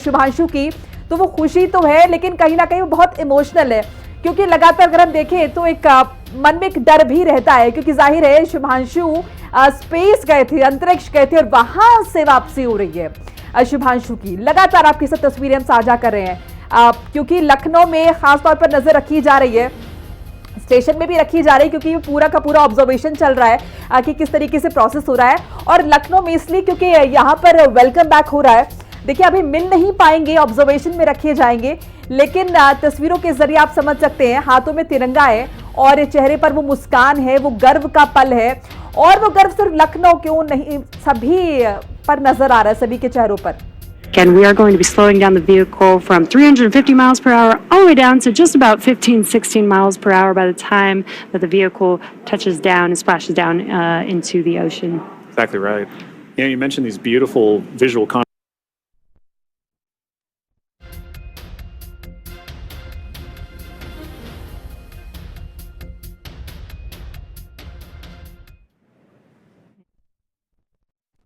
शुभांशु की, तो वो खुशी तो है लेकिन कहीं ना कहीं वो बहुत इमोशनल है, क्योंकि लगातार अगर हम देखें तो एक मन में एक डर भी रहता है, क्योंकि जाहिर है शुभांशु स्पेस गए थे, अंतरिक्ष गए थे और वहां से वापसी हो रही है शुभांशु की। लगातार आपके साथ तस्वीरें हम साझा कर रहे हैं क्योंकि लखनऊ में खासतौर पर नजर रखी जा रही है, स्टेशन में भी रखी जा रही है, क्योंकि पूरा का पूरा ऑब्जर्वेशन चल रहा है कि किस तरीके से प्रोसेस हो रहा है। और लखनऊ में इसलिए क्योंकि यहाँ पर वेलकम बैक हो रहा है। देखिए अभी मिल नहीं पाएंगे, ऑब्जर्वेशन में रखे जाएंगे, लेकिन तस्वीरों के जरिए आप समझ सकते हैं हाथों में तिरंगा है और चेहरे पर वो मुस्कान है, वो गर्व का पल है। और वो गर्व सिर्फ लखनऊ क्यों नहीं, सभी पर नजर आ रहा है, सभी के चेहरों पर। Again, we are going to be slowing down the vehicle from 350 miles per hour all the way down to just about 16 miles per hour by the time that the vehicle touches down and splashes down into the ocean. Exactly right. You know, you mentioned these beautiful visual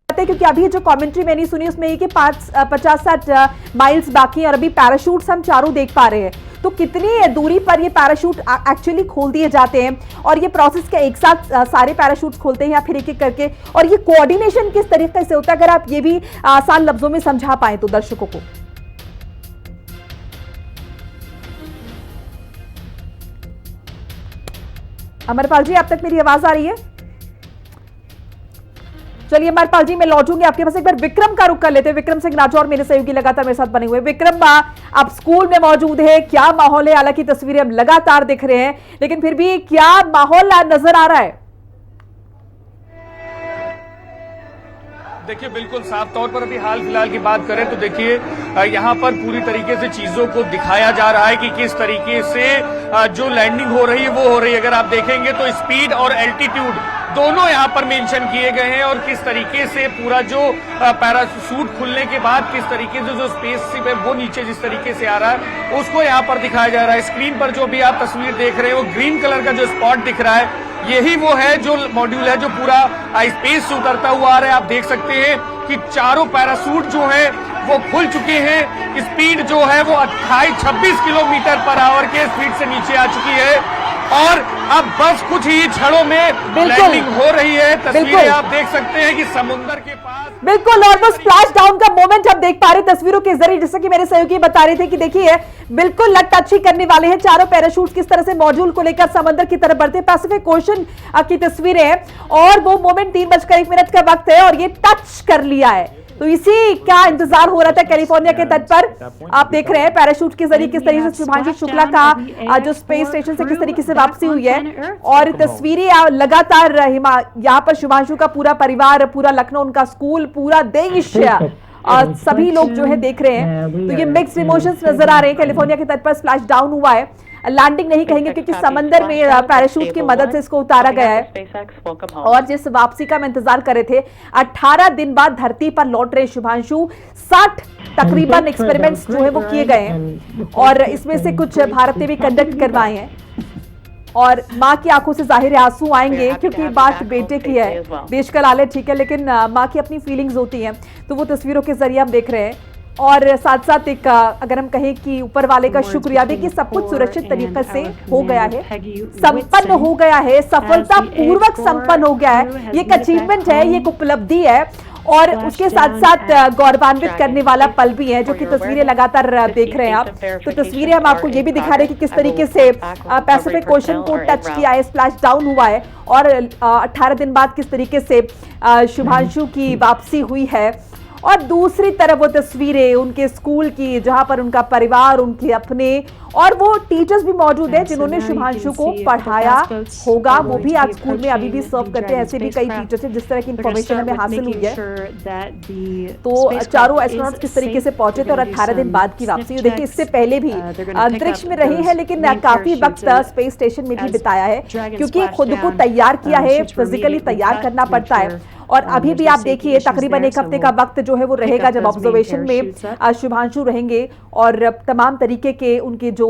क्योंकि अभी जो commentary मैंने सुनी उसमें ये कि 50-60 miles बाकी है और अभी पैराशूट्स हम चारों देख पा रहे हैं। तो कितनी दूरी पर ये पैराशूट एक्चुअली खोल दिए जाते हैं और ये प्रोसेस के एक साथ सारे पैराशूट्स खोलते हैं या फिर एक-एक करके, और ये कोऑर्डिनेशन किस तरीके से होता है, अगर आप ये भी आसान लफ्जों में समझा पाए तो दर्शकों को। अमरपाल जी, आप तक मेरी आवाज आ रही है? चलिए अमरपाल जी, मैं लौटूंगी आपके पास। एक बार विक्रम का रुख कर लेते हैं। विक्रम सिंह राठौर मेरे सहयोगी लगातार मेरे साथ बने हुए। विक्रम, आप स्कूल में मौजूद है, क्या माहौल है? हालांकि तस्वीरें हम लगातार दिख रहे हैं, लेकिन फिर भी क्या माहौल नजर आ रहा है? देखिए बिल्कुल साफ तौर पर अभी हाल फिलहाल की बात करें तो देखिए यहाँ पर पूरी तरीके से चीजों को दिखाया जा रहा है कि किस तरीके से जो लैंडिंग हो रही है वो हो रही है। अगर आप देखेंगे तो स्पीड और एल्टीट्यूड दोनों यहाँ पर मेंशन किए गए हैं और किस तरीके से पूरा जो पैराशूट खुलने के बाद किस तरीके से जो स्पेसशिप है वो नीचे जिस तरीके से आ रहा है उसको यहाँ पर दिखाया जा रहा है। स्क्रीन पर जो भी आप तस्वीर देख रहे हैं वो ग्रीन कलर का जो स्पॉट दिख रहा है यही वो है जो मॉड्यूल है जो पूरा स्पेस से उतरता हुआ आ रहा है। आप देख सकते हैं कि चारों पैराशूट जो है वो खुल चुके हैं। स्पीड जो है वो 26 किलोमीटर पर आवर के स्पीड से नीचे आ चुकी है और अब बस कुछ ही क्षणों में लैंडिंग हो रही है। तस्वीरें आप देख सकते हैं कि समुद्र के पास बिल्कुल, और वो स्प्लैश डाउन का मोमेंट हम देख पा रहे तस्वीरों के जरिए, जैसे कि मेरे सहयोगी बता रहे थे कि देखिए बिल्कुल टच ही करने वाले हैं चारों पैराशूट किस तरह से मॉड्यूल को लेकर समंदर की तरफ बढ़ते हैं। पैसिफिक ओशन की तस्वीरें हैं और वो मोमेंट 3:01 का वक्त है और ये टच कर लिया है। तो इसी का इंतजार हो रहा था कैलिफोर्निया के तट पर। आप देख रहे हैं पैराशूट के जरिए किस तरीके से शुभांशु शुक्ला का जो स्पेस स्टेशन से किस तरीके से वापसी हुई है और तस्वीरें लगातार यहाँ पर शुभांशु का पूरा परिवार, पूरा लखनऊ, उनका स्कूल, पूरा देश सभी लोग जो है देख रहे हैं। तो ये मिक्स्ड इमोशंस नजर आ रहे हैं। कैलिफोर्निया के तट पर स्प्लैश डाउन हुआ है, लैंडिंग नहीं कहेंगे क्योंकि समंदर में पैराशूट की मदद से इसको उतारा गया है। और जिस वापसी का हम इंतजार कर रहे थे, 18 दिन बाद धरती पर लौट रहे शुभांशु, 60 तकरीबन एक्सपेरिमेंट्स जो है वो किए गए हैं और इसमें से कुछ भारत ने भी कंडक्ट करवाए हैं। और माँ की आंखों से जाहिर आंसू आएंगे क्योंकि बात बेटे की है, देश का लाल है, ठीक है, लेकिन माँ की अपनी फीलिंग्स होती हैं। तो वो तस्वीरों के जरिए हम देख रहे हैं और साथ साथ एक अगर हम कहें कि ऊपर वाले का शुक्रिया भी कि सब कुछ सुरक्षित तरीके से हो गया है, संपन्न हो गया है, सफलता पूर्वक संपन्न हो गया है। ये एक अचीवमेंट है, ये एक उपलब्धि है और उसके साथ साथ गौरवान्वित करने वाला पल भी है, जो कि तस्वीरें लगातार देख रहे हैं आप। तो तस्वीरें हम आपको ये भी दिखा रहे हैं कि किस तरीके से पैसिफिक ओशन को टच किया है, स्प्लैश डाउन हुआ है और 18 दिन बाद किस तरीके से शुभांशु की वापसी हुई है। और दूसरी तरफ वो तस्वीरें उनके स्कूल की जहां पर उनका परिवार, उनके अपने और वो टीचर्स भी मौजूद हैं जिन्होंने शुभांशु को पढ़ाया होगा, वो भी आज स्कूल में अभी भी सर्व करते हैं। ऐसे भी कई टीचर्स हैं जिस तरह की इंफॉर्मेशन हमें हासिल हुई है। तो चारों एस्ट्रोनॉट्स किस तरीके से पहुंचे थे और 18 दिन बाद की वापसी। देखिए इससे पहले भी अंतरिक्ष में रहे हैं लेकिन काफी वक्त स्पेस स्टेशन में भी बिताया है क्योंकि खुद को तैयार किया है, फिजिकली तैयार करना पड़ता है। और अभी भी आप देखिए तकरीबन एक हफ्ते का वक्त जो है वो रहेगा जब ऑब्जर्वेशन में शुभांशु रहेंगे और तमाम तरीके के उनके जो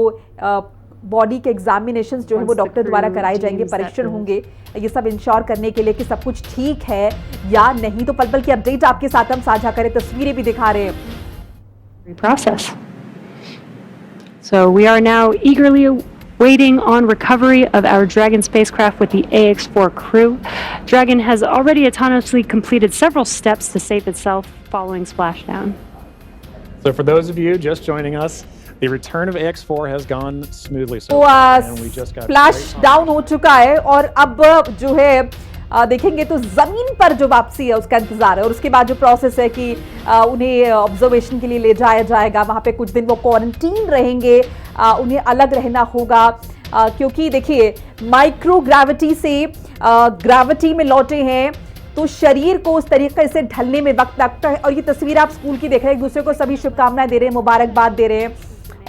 बॉडी के एग्जामिनेशंस जो है वो डॉक्टर द्वारा कराए जाएंगे, परीक्षण होंगे, ये सब इंश्योर करने के लिए कि सब कुछ ठीक है या नहीं। तो पल पल की अपडेट आपके साथ हम साझा करें, तस्वीरें भी दिखा रहे हैं। process. So we are now eagerly waiting on recovery of our Dragon spacecraft with the AX-4 crew. Dragon has already autonomously completed several steps to save itself following splashdown. So for those of you just joining us, the return of AX4 has gone smoothly so तो far, and we just got splash down हो चुका है और अब जो है देखेंगे तो जमीन पर जो वापसी है उसका इंतजार है और उसके बाद जो प्रोसेस है कि उन्हें ऑब्जर्वेशन के लिए ले जाया जाएगा, वहां पे कुछ दिन वो क्वारंटीन रहेंगे, उन्हें अलग रहना होगा क्योंकि देखिए माइक्रो ग्रेविटी से ग्रेविटी में लौटे हैं तो शरीर को उस तरीके से ढलने में वक्त लगता है। और ये तस्वीर आप स्कूल की देख रहे हैं, एक दूसरे को सभी शुभकामनाएं दे रहे हैं, मुबारकबाद दे रहे हैं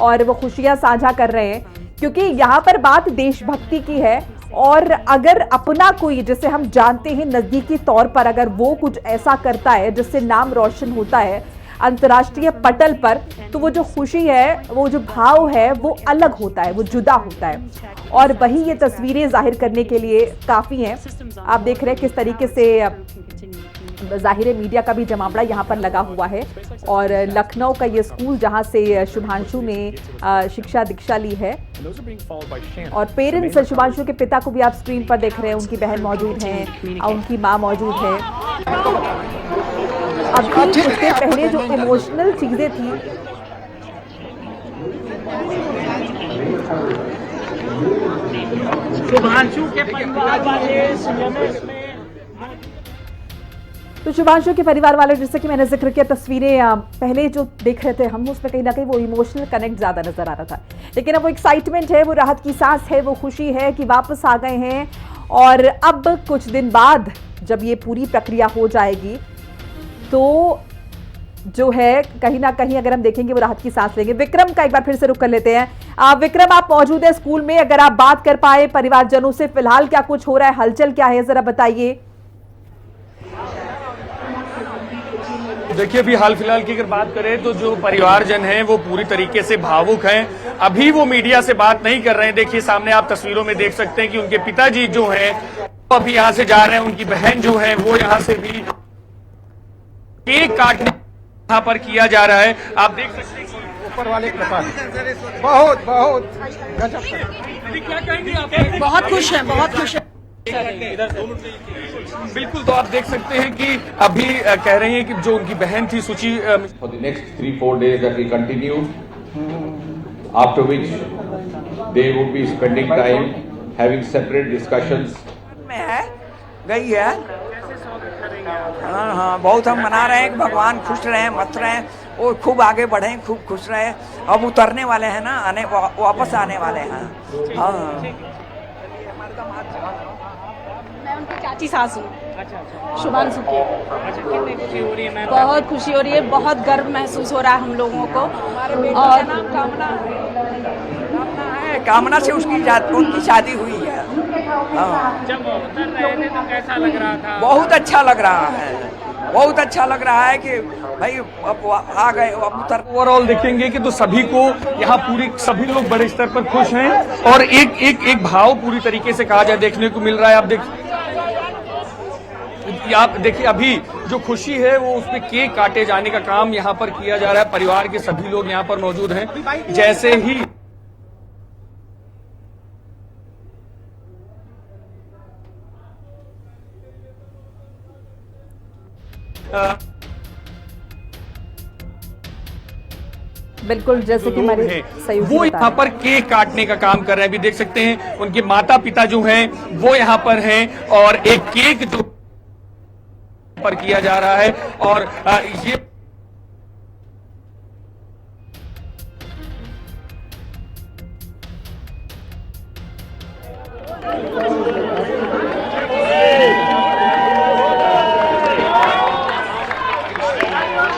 और वो खुशियां साझा कर रहे हैं क्योंकि यहाँ पर बात देशभक्ति की है। और अगर अपना कोई जिसे हम जानते हैं नजदीकी तौर पर अगर वो कुछ ऐसा करता है जिससे नाम रोशन होता है अंतर्राष्ट्रीय पटल पर, तो वो जो खुशी है, वो जो भाव है, वो अलग होता है, वो जुदा होता है। और वही ये तस्वीरें जाहिर करने के लिए काफी हैं। आप देख रहे हैं किस तरीके से जाहिर मीडिया का भी जमावड़ा यहाँ पर लगा हुआ है और लखनऊ का ये स्कूल जहाँ से शुभांशु ने शिक्षा दीक्षा ली है और पेरेंट्स शुभांशु के पिता को भी आप स्क्रीन पर देख रहे हैं, उनकी बहन मौजूद हैं, उनकी माँ मौजूद है। अभी उसके पहले जो इमोशनल चीजें थी शुभांशु के परिवार वाले तो शुभांशु के परिवार वाले जैसे कि मैंने जिक्र किया तस्वीरें पहले जो देख रहे थे हम उसमें कहीं ना कहीं वो इमोशनल कनेक्ट ज्यादा नजर आ रहा था, लेकिन अब वो एक्साइटमेंट है, वो राहत की सांस है, वो खुशी है कि वापस आ गए हैं। और अब कुछ दिन बाद जब ये पूरी प्रक्रिया हो जाएगी तो जो है कहीं ना कहीं अगर हम देखेंगे वो राहत की सांस लेंगे। विक्रम का एक बार फिर से रुक कर लेते हैं। विक्रम, आप मौजूद है स्कूल में, अगर आप बात कर पाए परिवारजनों से, फिलहाल क्या कुछ हो रहा है, हलचल क्या है, जरा बताइए। देखिए अभी हाल फिलहाल की अगर बात करें तो जो परिवारजन हैं वो पूरी तरीके से भावुक हैं। अभी वो मीडिया से बात नहीं कर रहे हैं। देखिए सामने आप तस्वीरों में देख सकते हैं कि उनके पिताजी जो हैं वो अभी यहाँ से जा रहे हैं, उनकी बहन जो है वो यहाँ से भी केक काटने यहाँ पर किया जा रहा है। आप देख सकते हैं ऊपर वाले कृपा बहुत बहुत गजब। क्या कहेंगे आप? बहुत खुश है, बहुत खुश है। बिल्कुल, तो आप देख सकते हैं कि अभी कह रहे हैं कि जो उनकी बहन थी सुची for the next 3-4 days that will continue, after which they would be spending time having separate discussions. में है गई है। हाँ, बहुत हम मना रहे हैं कि भगवान खुश रहें, मत रहें, वो खूब आगे बढ़ें, खूब खुश रहें। अब उतरने वाले हैं ना, आने वापस आने वाले हैं। हाँ, मैं उनकी चाची सास हूँ। शुभांशु की कितनी खुशी हो रही है? बहुत खुशी हो रही है, बहुत गर्व महसूस हो रहा है हम लोगों को। और कामना से उनकी शादी हुई है। हाँ, जब उतर रहे थे तो कैसा लग रहा था? बहुत अच्छा लग रहा है, बहुत अच्छा लग रहा है कि भाई अब आ गए, अब उतर। ओवरऑल देखेंगे कि तो सभी को यहाँ पूरी सभी लोग बड़े स्तर पर खुश हैं और एक भाव पूरी तरीके से कहा जाए देखने को मिल रहा है। आप देखिए अभी जो खुशी है वो उसमें केक काटे जाने का काम यहाँ पर किया जा रहा है। परिवार के सभी लोग यहाँ पर मौजूद हैं। जैसे ही बिल्कुल, जैसे कि हमारे सहयोगी वो यहाँ पर केक काटने का काम कर रहे हैं। अभी देख सकते हैं उनके माता पिता जो हैं वो यहाँ पर हैं और एक केक जो पर किया जा रहा है और ये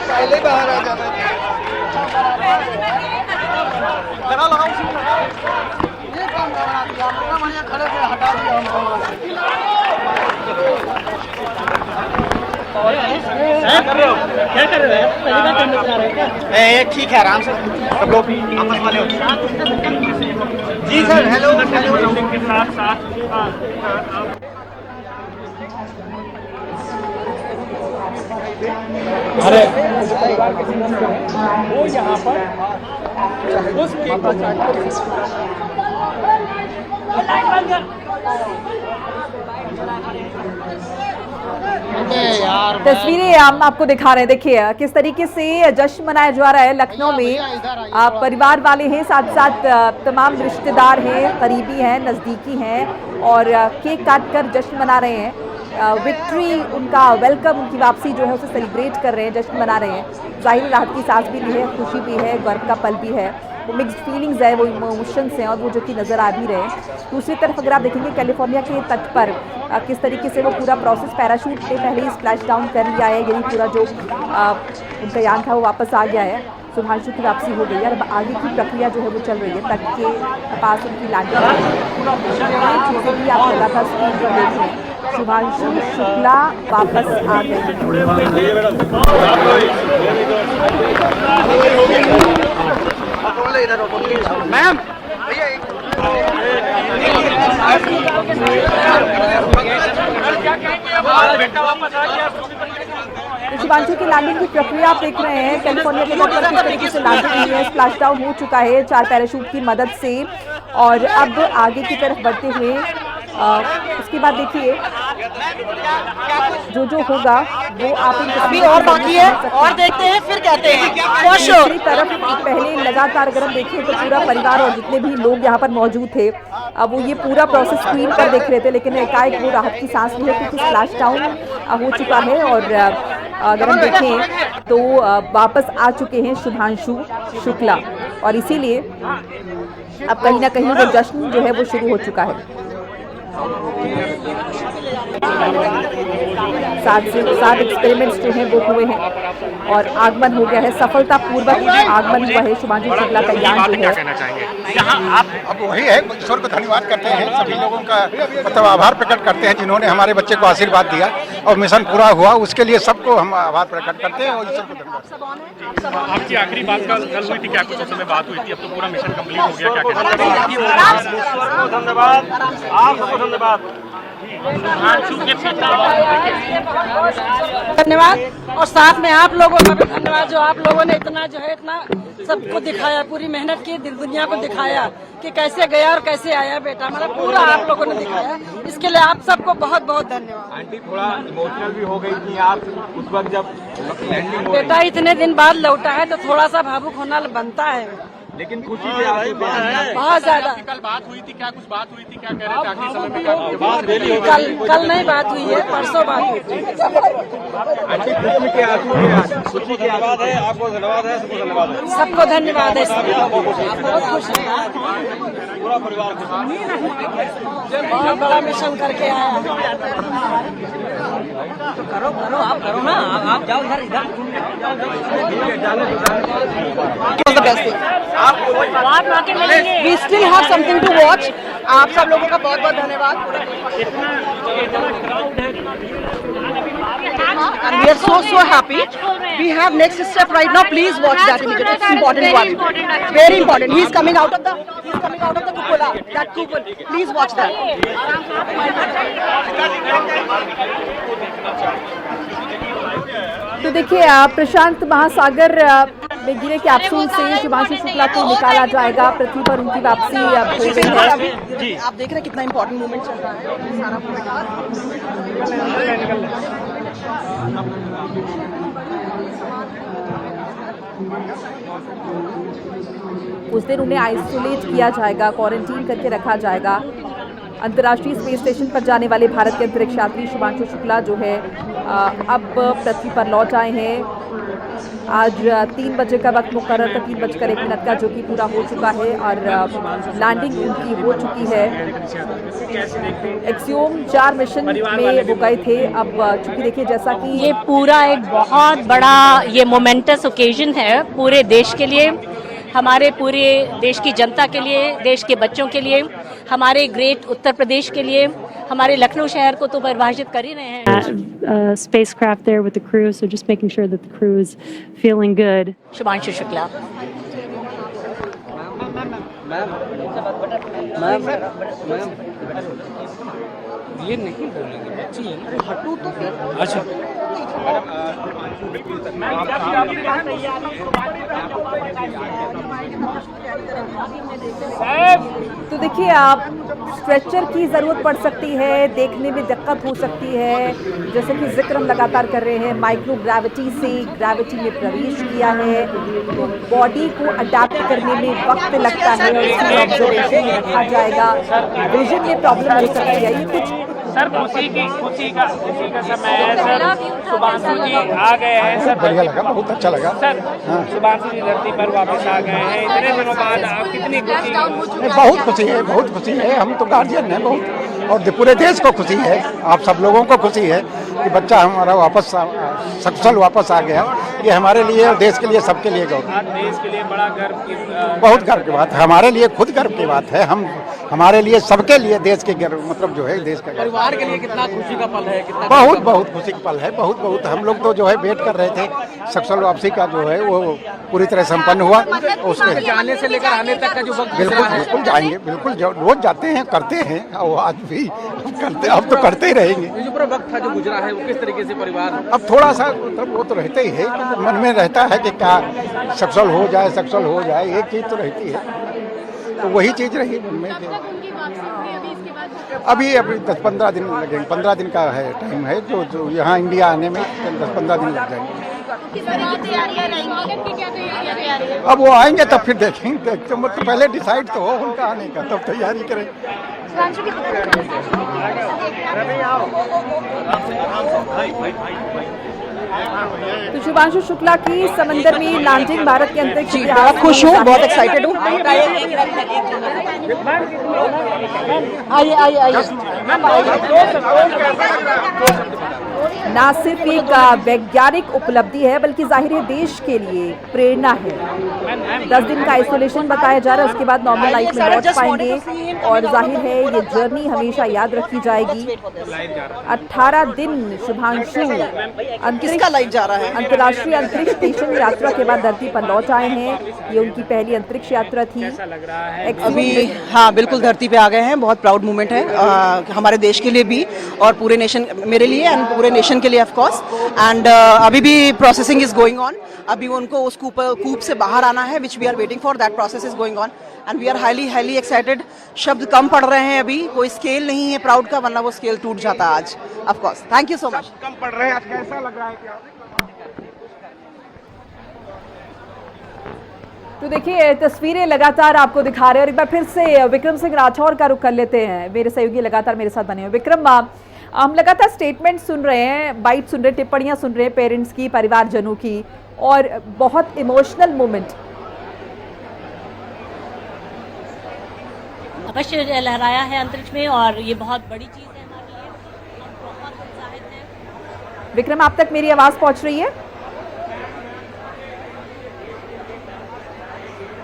पहले बाहर आ जाना। ये काम बना दिया, बढ़िया खड़े से हटा दिया क्या कर रहे हैं? पहली बार करने जा रहे हैं क्या? ठीक है, आराम से सब लोग आपस वाले जी सर। हेलो के साथ साथ अरे परिवार के सदस्य हैं वो यहाँ पर उस केक को तस्वीरें हम आपको दिखा रहे हैं। देखिए किस तरीके से जश्न मनाया जा रहा है लखनऊ में। परिवार वाले हैं, साथ साथ तमाम रिश्तेदार हैं, करीबी हैं, नज़दीकी हैं और केक काट कर जश्न मना रहे हैं। विक्ट्री, उनका वेलकम, उनकी वापसी जो है उसे सेलिब्रेट कर रहे हैं, जश्न मना रहे हैं। ज़ाहिर राहत की सांस भी है, खुशी भी है, गर्व का पल भी है, वो मिक्स्ड फीलिंग्स है, वो इमोशंस हैं और वो जो कि नज़र आ भी रहे हैं। दूसरी तरफ अगर आप देखेंगे कैलिफोर्निया के तट पर किस तरीके से वो पूरा प्रोसेस पैराशूट ने पहले ही स्प्लैश डाउन कर लिया है, यही पूरा जो उनका यान था वो वापस आ गया है। शुभांशु की वापसी हो गई है, अब आगे की प्रक्रिया जो है वो चल रही है। तट के पास उनकी लैंडिंग चीज़ें भी आप लगातार स्क्रीन पर देख रहे हैं। शुभांशु शुक्ला वापस आ गए। मैम शुभांशु की लैंडिंग की प्रक्रिया आप देख रहे हैं। कैलिफोर्निया के तट पर किस तरीके से लैंडिंग हुई है, स्प्लैश डाउन हो चुका है 4 पैराशूट की मदद से और अब आगे की तरफ बढ़ते हुए उसके बाद देखिए जो होगा वो आप अभी और बाकी है और देखते हैं फिर कहते हैं। दूसरी तरफ पहले लगातार अगर हम देखें तो पूरा परिवार और जितने भी लोग यहाँ पर मौजूद थे अब वो ये पूरा प्रोसेस स्क्रीन पर देख रहे थे, लेकिन एकाएक वो राहत की सांस ली है क्योंकि स्प्लैश डाउन हो चुका है और अगर हम देखें तो वापस आ चुके हैं शुभांशु शुक्ला और इसीलिए अब कहीं ना कहीं वो जश्न जो है वो शुरू हो चुका है। सात एक्सपेरिमेंट्स जो हैं वो हुए हैं और आगमन हो गया है, सफलतापूर्वक आगमन हुआ है शुभांशु शुक्ला का यान जो है। यहाँ अब वही है, ईश्वर को धन्यवाद करते हैं, सभी लोगों का मतलब आभार प्रकट करते हैं जिन्होंने हमारे बच्चे को आशीर्वाद दिया और मिशन पूरा हुआ, उसके लिए सबको हम आभार प्रकट करते हैं और ईश्वर को धन्यवाद। आपकी आखिरी बात कल हुई थी, क्या कुछ उस समय बात हुई थी? अब तो पूरा मिशन कंप्लीट हो गया, क्या कहना? धन्यवाद, आप सबको धन्यवाद। धन्यवाद और साथ में आप लोगों का भी धन्यवाद जो आप लोगों ने इतना जो है इतना सबको दिखाया, पूरी मेहनत की, दिल दुनिया को दिखाया कि कैसे गया और कैसे आया बेटा, मतलब पूरा आप लोगों ने दिखाया, इसके लिए आप सबको बहुत बहुत धन्यवाद। आंटी थोड़ा इमोशनल भी हो गई थी आप उस वक्त जब लैंडिंग हो बेटा इतने दिन बाद लौटा है तो थोड़ा सा भावुक होना बनता है, लेकिन खुशी से आगे बहुत ज्यादा। कल बात हुई थी, क्या कुछ बात हुई थी, क्या कह रहे थे आखिरी समय में? कल नहीं बात हुई है, परसों बात हुई थी। आंटी खुशी के आंसू हैं, खुशी के धन्यवाद है, आपको धन्यवाद है, सबको धन्यवाद है, सबको धन्यवाद है, बहुत खुशी है, पूरा परिवार बहुत बड़ा मिशन करके आया। करो आप करो ना, आप जाओ इधर We still have something to watch. आप सब लोगों का बहुत बहुत धन्यवाद। And we are so happy. We have next step right now. Please watch that immediately. It's important one. Very important. He's coming out of the cupola. That cupola. Please watch that. तो देखिए प्रशांत महासागर में गिरे capsule से शुभांशु शुक्ला को निकाला जाएगा, पृथ्वी पर उनकी वापसी अब हो गई है। जी आप देख रहे हैं कितना इंपॉर्टेंट मूवमेंट चल रहा है, सारा उस दिन उन्हें आइसोलेट किया जाएगा, क्वारंटीन करके रखा जाएगा। अंतर्राष्ट्रीय स्पेस स्टेशन पर जाने वाले भारत के अंतरिक्ष यात्री शुभांशु शुक्ला जो है अब पृथ्वी पर लौट आए हैं। आज 3 बजे का वक्त मुकर्रर था, 3:01 का, जो कि पूरा हो चुका है और लैंडिंग उनकी हो चुकी है। एक्सियोम 4 मिशन में वो गए थे। अब चूंकि देखिए जैसा कि ये पूरा एक बहुत बड़ा ये मोमेंटस ओकेजन है पूरे देश के लिए, हमारे पूरे देश की जनता के लिए, देश के बच्चों के लिए, हमारे ग्रेट उत्तर प्रदेश के लिए, हमारे लखनऊ शहर को तो परिभाषित कर ही रहे हैं। Spacecraft there with the crew, so just making sure that the crew is feeling good. Shubhanshu Shukla. ये नहीं बोलेंगे, बच्ची है ना, हटू तो अच्छा। तो देखिए आप स्ट्रेचर की ज़रूरत पड़ सकती है, देखने में दिक्कत हो सकती है, जैसे कि जिक्र हम लगातार कर रहे हैं, माइक्रो ग्रेविटी से ग्रेविटी में प्रवेश किया है, बॉडी को अडेप्ट करने में वक्त लगता है और इसमें ऑब्जर्वेशन में रखा जाएगा, विजन में प्रॉब्लम हो सकती है। ये कुछ सर खुशी का समय है सर। शुभांशु जी आ गए हैं सर, बढ़िया लगा, बहुत अच्छा लगा सर। शुभांशु जी धरती पर वापस आ गए हैं इतने दिनों बाद, आप कितनी खुशी? बहुत खुशी है, बहुत खुशी है। हम तो गार्जियन हैं बहुत, और पूरे देश को खुशी है, आप सब लोगों को खुशी है कि बच्चा हमारा वापस सकुशल वापस आ गया। ये हमारे लिए और देश के लिए, सबके लिए गौरव, देश के लिए बड़ा गर्व की बहुत गर्व की बात है, हमारे लिए खुद गर्व की बात है। हम हमारे लिए, सबके लिए देश के गर्व, मतलब जो है देश का गर्व। परिवार के लिए कितना खुशी का पल है, कितना बहुत बहुत खुशी का पल है, बहुत बहुत। हम लोग तो जो है वेट कर रहे थे, सकुशल वापसी का जो है वो पूरी तरह संपन्न हुआ। उसके जाने से लेकर आने तक का जो वक्त बिल्कुल बिल्कुल जाएंगे, बिल्कुल रोज जाते हैं, करते हैं, और आज भी करते, अब तो करते ही रहेंगे। ये जो पूरा वक्त था जो गुजरा है, वो किस तरीके से परिवार, अब थोड़ा सा मतलब वो तो रहता ही है, मन में रहता है कि क्या सकुशल हो जाए, सकुशल हो जाए, एक चीज़ तो रहती है, तो वही चीज़ रही मन में। अभी 10-15 दिन लगेंगे, 15 दिन का है टाइम है, जो यहाँ इंडिया आने में 10-15 दिन लग जाएंगे। अब वो आएंगे तब फिर देखेंगे, तो मतलब पहले डिसाइड तो हो उनका आने का, तब तैयारी करेंगे। तो शुभांशु शुक्ला की समंदर में लैंडिंग भारत के अंतरिक्ष बहुत खुश हूँ, बहुत एक्साइटेड हूँ। आइए। ना सिर्फ एक वैज्ञानिक उपलब्धि है, बल्कि जाहिर है देश के लिए प्रेरणा है। 10 दिन का आइसोलेशन बताया जा रहा है, उसके बाद नॉर्मल लाइफ में लौट पाएंगे, और जाहिर है ये जर्नी हमेशा याद रखी जाएगी। 18 दिन शुभांशु अंतर्राष्ट्रीय अंतरिक्ष स्टेशन यात्रा के बाद धरती पर लौट आए हैं। ये उनकी पहली अंतरिक्ष यात्रा थी। अभी हाँ बिल्कुल धरती पे आ गए हैं, बहुत प्राउड मोमेंट है हमारे देश के लिए भी, और पूरे नेशन, मेरे लिए एंड पूरे नेशन के लिए ऑफ कोर्स। एंड अभी भी प्रोसेसिंग इज गोइंग ऑन, अभी उनको उस कूप से बाहर आना है, which we are waiting for, that process is going on and we are highly excited. शब्द कम पड़ रहे हैं, अभी कोई स्केल नहीं है प्राउड का, वरना वो स्केल टूट जाता आज of course. Thank you so much. कम पड़ रहे हैं आज, कैसा लग रहा है क्या? तो देखिए तस्वीरें लगातार आपको दिखा रहे हैं, और एक बार फिर से विक्रम सिंह राठौर का रुख कर लेते हैं। मेरे सहयोगी लगातार मेरे साथ बने हुए। विक्रम, हम लगातार स्टेटमेंट सुन रहे हैं, बाइट सुन रहे हैं, टिप्पणियां सुन रहे हैं पेरेंट्स की, परिवारजनों की, और बहुत इमोशनल मोमेंट। अवश्य लहराया है अंतरिक्ष में, और ये बहुत बड़ी चीज है हमारे लिए, हम बहुत उत्साहित हैं। विक्रम, आप तक मेरी आवाज पहुंच रही है?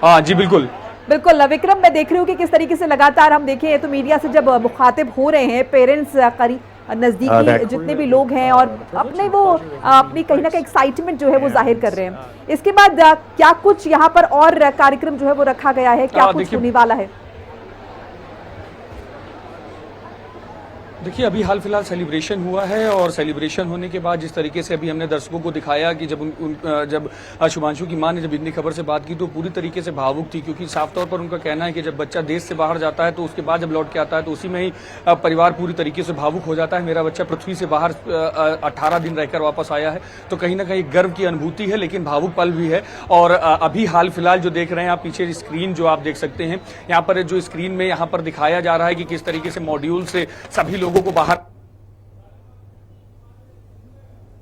हाँ जी बिल्कुल बिल्कुल विक्रम, मैं देख रही हूँ कि किस तरीके से लगातार हम देखें तो मीडिया से जब मुखातिब हो रहे हैं पेरेंट्स, नजदीकी जितने भी लोग हैं, और अपनी कहीं ना कहीं एक्साइटमेंट जो है वो जाहिर कर रहे हैं। इसके बाद क्या कुछ यहाँ पर और कार्यक्रम जो है वो रखा गया है, क्या कुछ होने वाला है? देखिए अभी हाल फिलहाल सेलिब्रेशन हुआ है, और सेलिब्रेशन होने के बाद जिस तरीके से अभी हमने दर्शकों को दिखाया कि जब शुभांशु की मां ने जब इतनी खबर से बात की तो पूरी तरीके से भावुक थी, क्योंकि साफ तौर पर उनका कहना है कि जब बच्चा देश से बाहर जाता है तो उसके बाद जब लौट के आता है तो उसी में ही परिवार पूरी तरीके से भावुक हो जाता है। मेरा बच्चा पृथ्वी से बाहर 18 दिन रहकर वापस आया है, तो कहीं ना कहीं गर्व की अनुभूति है, लेकिन भावुक पल भी है। और अभी हाल फिलहाल जो देख रहे हैं आप पीछे स्क्रीन जो आप देख सकते हैं, यहाँ पर जो स्क्रीन में यहाँ पर दिखाया जा रहा है कि किस तरीके से मॉड्यूल से सभी लोगों को बाहर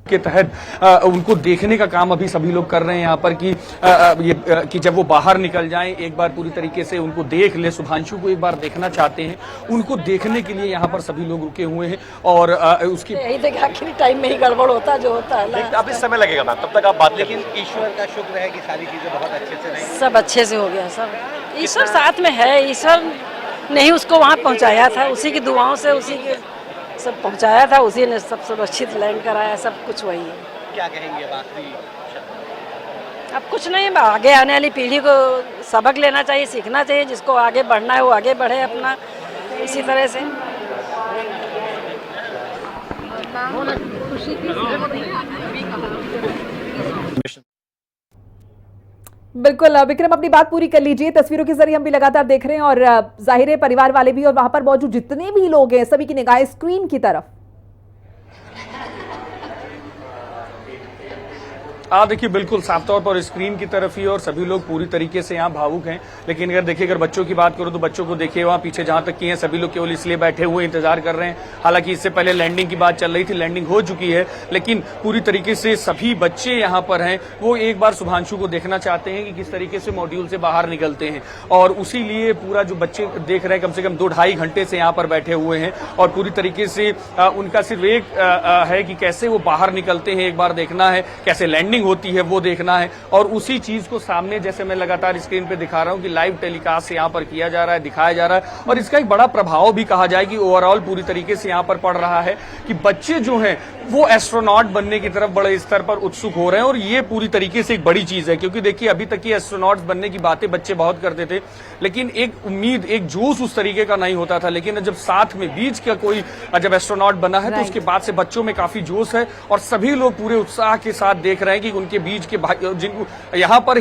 के तहत उनको देखने का काम अभी सभी लोग कर रहे हैं यहाँ पर कि जब वो बाहर निकल जाएं एक बार पूरी तरीके से उनको देख ले। शुभांशु को एक बार देखना चाहते हैं, उनको देखने के लिए यहाँ पर सभी लोग रुके हुए हैं, और उसकी यही देखा आखिरी टाइम में ही गड़बड़ होता जो होता है ना। अब इस समय लगेगा मैम, तब तक आप बात, लेकिन ईश्वर का शुक्र है कि सारी चीजें बहुत अच्छे से रही, सब अच्छे से हो गया, सब ईश्वर साथ में है। ईश्वर ने ही उसको वहाँ पहुँचाया था, उसी की दुआओं से उसी के सब पहुँचाया था, उसी ने सब सुरक्षित लैंड कराया, सब कुछ वही है। क्या कहेंगे आखिरी? अब कुछ नहीं, आगे आने वाली पीढ़ी को सबक लेना चाहिए, सीखना चाहिए, जिसको आगे बढ़ना है वो आगे बढ़े अपना इसी तरह से। बिल्कुल विक्रम, अपनी बात पूरी कर लीजिए। तस्वीरों के जरिए हम भी लगातार देख रहे हैं और जाहिर है परिवार वाले भी और वहां पर मौजूद जितने भी लोग हैं सभी की निगाहें स्क्रीन की तरफ। देखिए बिल्कुल साफ तौर पर स्क्रीन की तरफ ही और सभी लोग पूरी तरीके से यहाँ भावुक हैं। लेकिन अगर देखिए, अगर बच्चों की बात करूं तो बच्चों को देखिए वहाँ पीछे जहां तक की हैं सभी लोग केवल इसलिए बैठे हुए इंतजार कर रहे हैं। हालांकि इससे पहले लैंडिंग की बात चल रही थी, लैंडिंग हो चुकी है, लेकिन पूरी तरीके से सभी बच्चे यहाँ पर हैं वो एक बार शुभांशु को देखना चाहते हैं कि किस तरीके से मॉड्यूल से बाहर निकलते हैं। और उसी लिए पूरा जो बच्चे देख रहे हैं कम से कम 2-2.5 घंटे से यहाँ पर बैठे हुए हैं और पूरी तरीके से उनका सिर्फ एक है कि कैसे वो बाहर निकलते हैं, एक बार देखना है, कैसे लैंडिंग होती है वो देखना है। और उसी चीज को सामने जैसे मैं लगातार स्क्रीन पे दिखा रहा हूं कि लाइव टेलीकास्ट यहाँ पर किया जा रहा है, दिखाया जा रहा है। और इसका एक बड़ा प्रभाव भी कहा जाए कि ओवरऑल पूरी तरीके से यहाँ पर पड़ रहा है कि बच्चे जो हैं वो एस्ट्रोनॉट बनने की तरफ बड़े स्तर पर उत्सुक हो रहे हैं। और ये पूरी तरीके से एक बड़ी चीज है, क्योंकि देखिए अभी तक ये एस्ट्रोनॉट्स बनने की बातें बच्चे बहुत करते थे, लेकिन एक उम्मीद, एक जोश उस तरीके का नहीं होता था। लेकिन जब साथ में बीच का कोई जब एस्ट्रोनॉट बना है तो उसके बाद से बच्चों में काफी जोश है और सभी लोग पूरे उत्साह के साथ देख रहे हैं कि उनके बीच के जिनको यहाँ पर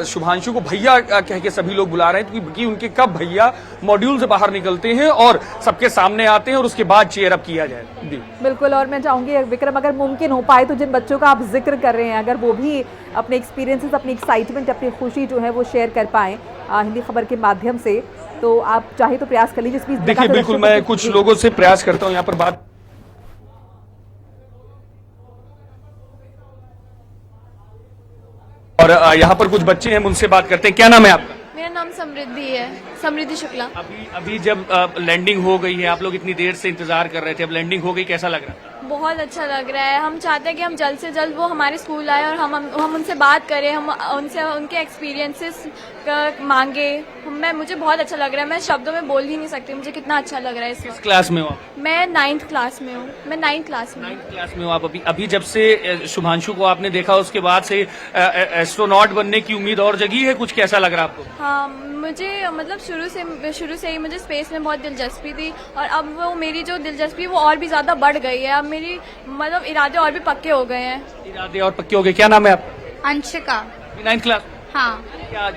शुभांशु को भैया कह के सभी लोग बुला रहे हैं कि उनके कब भैया मॉड्यूल से बाहर निकलते हैं और सबके सामने आते हैं और उसके बाद चेयर अप किया जाए। जी बिल्कुल। और मैं चाहूंगी विक्रम, अगर मुमकिन हो पाए तो जिन बच्चों का आप जिक्र कर रहे हैं अगर वो भी अपने एक्सपीरियंसेस, अपनी एक्साइटमेंट, अपनी खुशी जो है वो शेयर कर पाए हिंदी खबर के माध्यम से, तो आप चाहे तो प्रयास कर लीजिए। देखिए बिल्कुल, मैं कुछ लोगों से प्रयास करता हूँ यहाँ पर बात। और यहाँ पर कुछ बच्चे हैं, उनसे बात करते हैं। क्या नाम है आपका? मेरा नाम समृद्धि है, समृद्धि शुक्ला। अभी जब लैंडिंग हो गई है, आप लोग इतनी देर से इंतजार कर रहे थे, अब लैंडिंग हो गई, कैसा लग रहा है? बहुत अच्छा लग रहा है। हम चाहते हैं कि हम जल्द से जल्द वो हमारे स्कूल आए और हम उनसे बात करें, हम उनसे उनके एक्सपीरियंसेस मांगे। मुझे बहुत अच्छा लग रहा है, मैं शब्दों में बोल ही नहीं सकती मुझे कितना अच्छा लग रहा है। इस क्लास में हो? मैं 9th क्लास में हूँ। मैं 9th क्लास में हूँ आप। अभी जब से शुभांशु को आपने देखा उसके बाद से एस्ट्रोनॉट बनने की उम्मीद और जगी है कुछ? कैसा लग रहा है आपको? हाँ, मुझे मतलब शुरू से ही मुझे स्पेस में बहुत दिलचस्पी थी और अब वो मेरी जो दिलचस्पी वो और भी ज्यादा बढ़ गई है। अब मेरी मतलब इरादे और भी पक्के हो गए हैं। इरादे और पक्के हो गए। क्या नाम है आपका? अंशिका। 9th class. हाँ।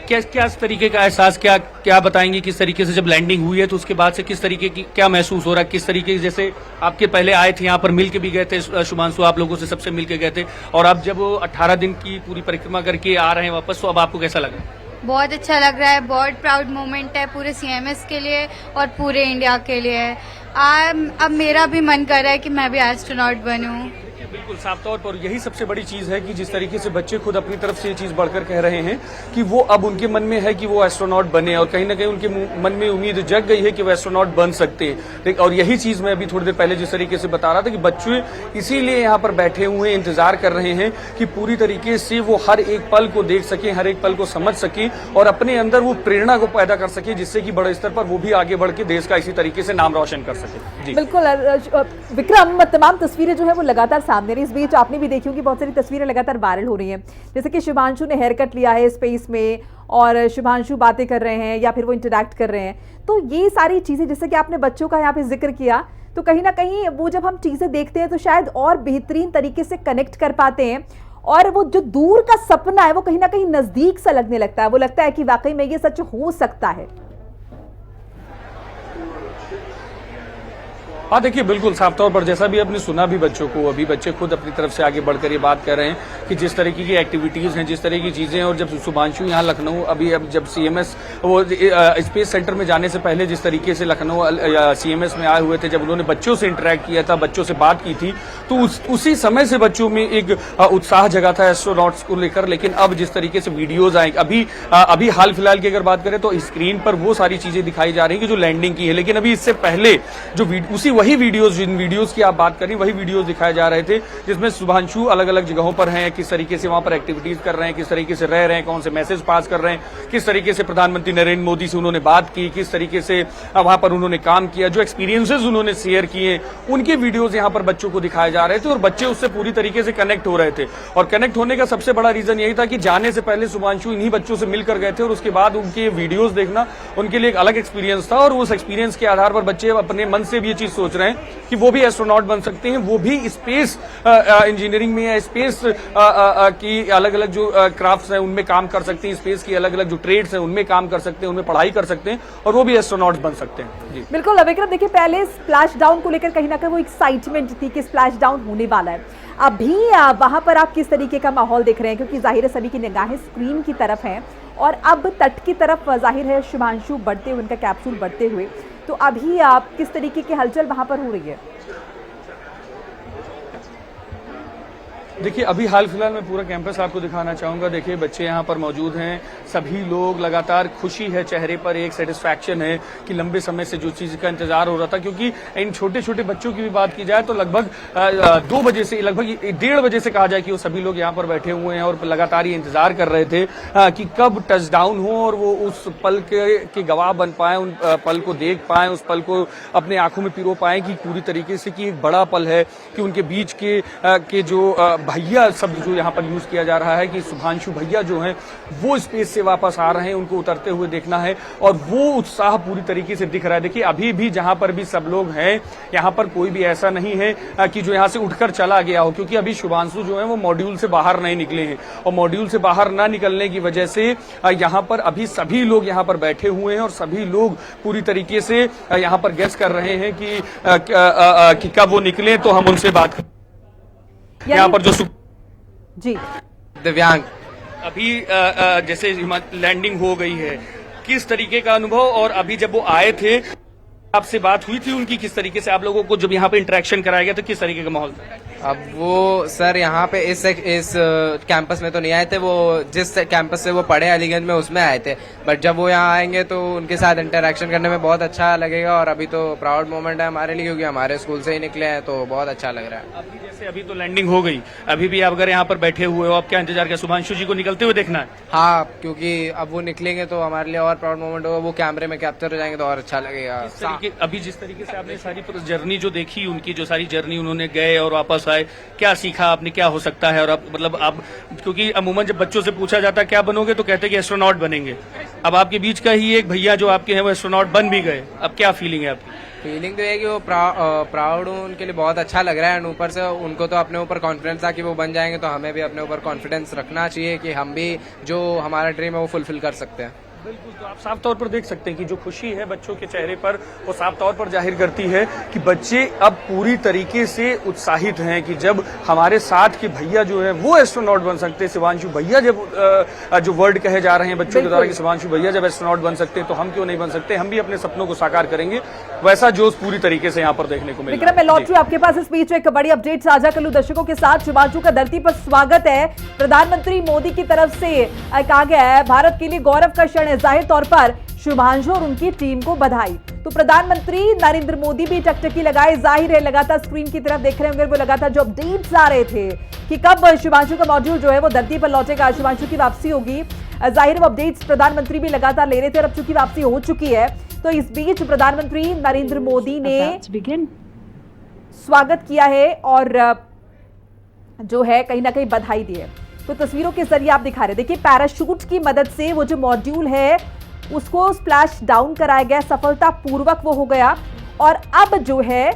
क्या इस तरीके का एहसास, क्या बताएंगे किस तरीके से जब लैंडिंग हुई है तो उसके बाद से किस तरीके की क्या महसूस हो रहा है? किस तरीके से, जैसे आपके पहले आए थे यहाँ पर, मिल के भी गए थे शुभांशु, आप लोगों से सबसे मिल के गए थे, और अब जब 18 दिन की पूरी परिक्रमा करके आ रहे हैं वापस, तो अब आपको कैसा लग रहा है? बहुत अच्छा लग रहा है, बहुत प्राउड मोमेंट है पूरे CMS के लिए और पूरे इंडिया के लिए। अब मेरा भी मन कर रहा है कि मैं भी एस्ट्रोनॉट बनूं। बिल्कुल साफ तौर पर यही सबसे बड़ी चीज है कि जिस तरीके से बच्चे खुद अपनी तरफ से ये चीज बढ़कर कह रहे हैं कि वो अब उनके मन में है कि वो एस्ट्रोनॉट बने, और कहीं ना कहीं उनके मन में उम्मीद जग गई है कि वो एस्ट्रोनॉट बन सकते हैं। और यही चीज मैं अभी थोड़ी देर पहले जिस तरीके से बता रहा था कि बच्चे इसीलिए यहाँ पर बैठे हुए इंतजार कर रहे हैं कि पूरी तरीके से वो हर एक पल को देख सके, हर एक पल को समझ सके और अपने अंदर वो प्रेरणा को पैदा कर सके, जिससे कि बड़े स्तर पर वो भी आगे बढ़ के देश का इसी तरीके से नाम रोशन कर सके। जी बिल्कुल विक्रम, तमाम तस्वीरें जो है वो लगातार सामने रही। इस बीच आपने भी देखी होंगी बहुत सारी तस्वीरें लगातार वायरल हो रही हैं, जैसे कि शुभांशु ने हेयर कट लिया है स्पेस में और शुभांशु बातें कर रहे हैं या फिर वो इंटरैक्ट कर रहे हैं। तो ये सारी चीजें, जैसे कि आपने बच्चों का यहाँ पे जिक्र किया, तो कहीं ना कहीं वो जब हम चीजें देखते हैं तो शायद और बेहतरीन तरीके से कनेक्ट कर पाते हैं और वो जो दूर का सपना है वो कहीं ना कहीं नजदीक सा लगने लगता है। वो लगता है कि वाकई में ये सच हो सकता है। हाँ देखिए बिल्कुल साफ तौर पर जैसा भी आपने सुना भी बच्चों को, अभी बच्चे खुद अपनी तरफ से आगे बढ़कर ये बात कर रहे हैं कि जिस तरीके की एक्टिविटीज हैं, जिस तरह की चीजें हैं, और जब शुभांशु यहाँ लखनऊ अब जब CMS वो स्पेस सेंटर में जाने से पहले जिस तरीके से लखनऊ CMS में आए हुए थे, जब उन्होंने बच्चों से इंटरेक्ट किया था, बच्चों से बात की थी, तो उसी समय से बच्चों में एक उत्साह जगा था एस्ट्रोनॉट्स को लेकर। लेकिन अब जिस तरीके से वीडियोज आए, अभी हाल फिलहाल की अगर बात करें तो स्क्रीन पर वो सारी चीजें दिखाई जा रही है जो लैंडिंग की है, लेकिन अभी इससे पहले जो उसी वही वीडियोस, जिन वीडियोस की आप बात करें, वही वीडियोस दिखाए जा रहे थे जिसमें शुभांशु अलग अलग जगहों पर हैं, किस तरीके से वहां पर एक्टिविटीज कर रहे हैं, किस तरीके से रह रहे हैं, कौन से मैसेज पास कर रहे हैं, किस तरीके से प्रधानमंत्री नरेंद्र मोदी से उन्होंने बात की, किस तरीके से वहां पर उन्होंने काम किया, जो एक्सपीरियंसेस उन्होंने शेयर किए, उनके वीडियोज यहाँ पर बच्चों को दिखाए जा रहे थे और बच्चे उससे पूरी तरीके से कनेक्ट हो रहे थे। और कनेक्ट होने का सबसे बड़ा रीजन यही था कि जाने से पहले शुभांशु इन्हीं बच्चों से मिलकर गए थे और उसके बाद उनके वीडियोस देखना उनके लिए एक अलग एक्सपीरियंस था। और उस एक्सपीरियंस के आधार पर बच्चे अपने मन से भी ये चीज सोच रहे हैं कि वो भी एस्ट्रोनॉट बन सकते हैं, वो भी स्पेस इंजीनियरिंग में या स्पेस की अलग अलग जो क्राफ्ट्स हैं उनमें काम कर सकते हैं, स्पेस की अलग अलग जो ट्रेड्स हैं उनमें काम कर सकते हैं, उनमें पढ़ाई कर सकते हैं और वो भी एस्ट्रोनॉट्स बन सकते हैं। जी बिल्कुल विक्रम, देखिए पहले स्प्लैश डाउन को लेकर कहीं ना कहीं वो एक्साइटमेंट थी कि स्प्लैश डाउन होने वाला है। अभी वहां पर आप किस तरीके का माहौल देख रहे हैं, क्योंकि जाहिर है सभी की निगाहें स्क्रीन की तरफ हैं और अब तट की तरफ जाहिर है शुभांशु बढ़ते हुए, उनका कैप्सूल बढ़ते हुए, तो अभी आप किस तरीके की हलचल वहां पर हो रही है? देखिए अभी हाल फिलहाल मैं पूरा कैंपस आपको दिखाना चाहूंगा। देखिए बच्चे यहाँ पर मौजूद हैं, सभी लोग लगातार, खुशी है चेहरे पर, एक सेटिस्फैक्शन है कि लंबे समय से जो चीज का इंतजार हो रहा था, क्योंकि इन छोटे छोटे बच्चों की भी बात की जाए तो लगभग 2 बजे से, लगभग 1:30 बजे से कहा जाए कि वो सभी लोग यहाँ पर बैठे हुए हैं और लगातार ये इंतजार कर रहे थे कि कब टच डाउन हो और वो उस पल के गवाह बन पाए, उन पल को देख पाए, उस पल को अपने आंखों में पिरो पाए कि पूरी तरीके से कि एक बड़ा पल है कि उनके बीच के जो भैया शब्द जो यहाँ पर यूज किया जा रहा है कि शुभांशु भैया जो हैं वो स्पेस से वापस आ रहे हैं, उनको उतरते हुए देखना है और वो उत्साह पूरी तरीके से दिख रहा है। देखिए अभी भी जहाँ पर भी सब लोग हैं, यहाँ पर कोई भी ऐसा नहीं है कि जो यहाँ से उठकर चला गया हो, क्योंकि अभी शुभांशु जो है वो मॉड्यूल से बाहर नहीं निकले हैं और मॉड्यूल से बाहर ना निकलने की वजह से यहाँ पर अभी सभी लोग यहाँ पर बैठे हुए हैं और सभी लोग पूरी तरीके से यहाँ पर गेस कर रहे हैं कि कब वो निकले तो हम उनसे बात करें। यहाँ पर जो जी दिव्यांग अभी जैसे लैंडिंग हो गई है, किस तरीके का अनुभव, और अभी जब वो आए थे आपसे बात हुई थी उनकी, किस तरीके से आप लोगों को जब यहाँ पे इंटरेक्शन कराया गया तो किस तरीके का माहौल था? अब वो सर यहाँ पे इस कैंपस में तो नहीं आए थे, वो जिस कैंपस से वो पढ़े अलीगंज में उसमें आए थे, बट जब वो यहाँ आएंगे तो उनके साथ इंटरेक्शन करने में बहुत अच्छा लगेगा और अभी तो प्राउड मोमेंट है हमारे लिए क्योंकि हमारे स्कूल से ही निकले हैं तो बहुत अच्छा लग रहा है। अभी जैसे अभी तो लैंडिंग हो गई, अभी भी आप अगर यहाँ पर बैठे हुए हो, आप क्या इंतजार किया? शुभांशु जी को निकलते हुए देखना है? हाँ, क्योंकि अब वो निकलेंगे तो हमारे लिए और प्राउड मोमेंट होगा, वो कैमरे में कैप्चर हो जाएंगे तो और अच्छा लगेगा। अभी जिस तरीके से आपने सारी जर्नी जो देखी, उनकी जो सारी जर्नी, उन्होंने गए और वापस आए, क्या सीखा आपने, क्या हो सकता है? और अब मतलब आप, क्योंकि अमूमन जब बच्चों से पूछा जाता है क्या बनोगे तो कहते हैं कि एस्ट्रोनॉट बनेंगे, अब आपके बीच का ही एक भैया जो आपके हैं वो एस्ट्रोनॉट बन भी गए, अब क्या फीलिंग है आपकी? फीलिंग तो है कि वो प्राउड हूँ, उनके लिए बहुत अच्छा लग रहा है। ऊपर से उनको तो अपने ऊपर कॉन्फिडेंस था कि वो बन जाएंगे, तो हमें भी अपने ऊपर कॉन्फिडेंस रखना चाहिए कि हम भी जो हमारा ड्रीम है वो फुलफिल कर सकते हैं। बिल्कुल, तो आप साफ तौर पर देख सकते हैं कि जो खुशी है बच्चों के चेहरे पर वो साफ तौर पर जाहिर करती है कि बच्चे अब पूरी तरीके से उत्साहित हैं कि जब हमारे साथ के भैया जो है वो एस्ट्रोनॉट बन सकते हैं, शिवांशु भैया जब जो वर्ड कहे जा रहे हैं बच्चों के द्वारा कि शिवांशु भैया जब एस्ट्रोनॉट बन सकते हैं तो हम क्यों नहीं बन सकते, हम भी अपने सपनों को साकार करेंगे। वैसा जोश पूरी तरीके से यहाँ पर देखने को मिला। विक्रम, मैं लौट रही हूं आपके पास, इस बीच एक बड़ी अपडेट साझा कर लूं दर्शकों के साथ। शुभांशु का धरती पर स्वागत है, प्रधानमंत्री मोदी की तरफ से कहा गया है भारत के लिए गौरव का क्षण है, जाहिर तौर पर शुभांशु और उनकी टीम को बधाई। तो प्रधानमंत्री नरेंद्र मोदी भी टकटकी लगाए, जाहिर है लगातार स्क्रीन की तरफ देख रहे होंगे, वो लगातार जो अपडेट्स आ रहे थे कि कब शुभांशु का मॉड्यूल जो है वो धरती पर लौटेगा, शुभांशु की वापसी होगी, जाहिर वो अपडेट्स प्रधानमंत्री भी लगातार ले रहे थे और अब चूंकि वापसी हो चुकी है तो इस बीच प्रधानमंत्री नरेंद्र मोदी ने स्वागत किया है और जो है कहीं ना कहीं बधाई दी है। तो तस्वीरों के जरिए आप दिखा रहे, देखिए पैराशूट की मदद से वो जो मॉड्यूल है उसको स्प्लैश डाउन कराया गया, सफलतापूर्वक वो हो गया और अब जो है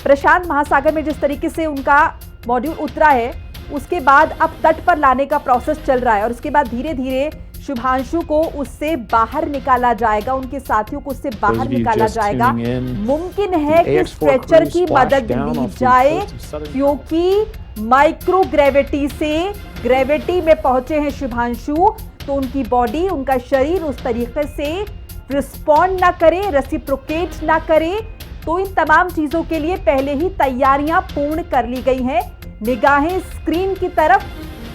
प्रशांत महासागर में जिस तरीके से उनका मॉड्यूल उतरा है उसके बाद अब तट पर लाने का प्रोसेस चल रहा है और उसके बाद धीरे धीरे शुभांशु को उससे बाहर निकाला जाएगा, उनके साथियों को उससे बाहर निकाला जाएगा। मुमकिन है कि स्ट्रेचर की मदद ली जाए क्योंकि माइक्रो ग्रेविटी से ग्रेविटी में पहुंचे हैं शुभांशु, तो उनकी बॉडी, उनका शरीर उस तरीके से रिस्पॉन्ड ना करे, रेसिप्रोकेट ना करे, तो इन तमाम चीजों के लिए पहले ही तैयारियां पूर्ण कर ली गई हैं। निगाहें स्क्रीन की तरफ,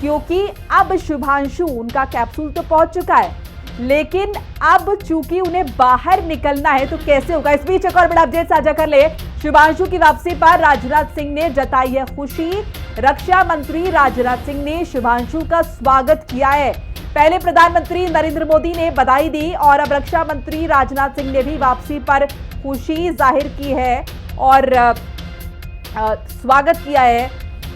क्योंकि अब शुभांशु, उनका कैप्सूल तो पहुंच चुका है लेकिन अब चूंकि उन्हें बाहर निकलना है तो कैसे होगा। इस बीच एक और बड़ा अपडेट साझा कर ले, शुभांशु की वापसी पर राजनाथ सिंह ने जताई है खुशी। रक्षा मंत्री राजनाथ सिंह ने शुभांशु का स्वागत किया है। पहले प्रधानमंत्री नरेंद्र मोदी ने बधाई दी और अब रक्षा मंत्री राजनाथ सिंह ने भी वापसी पर खुशी जाहिर की है और स्वागत किया है।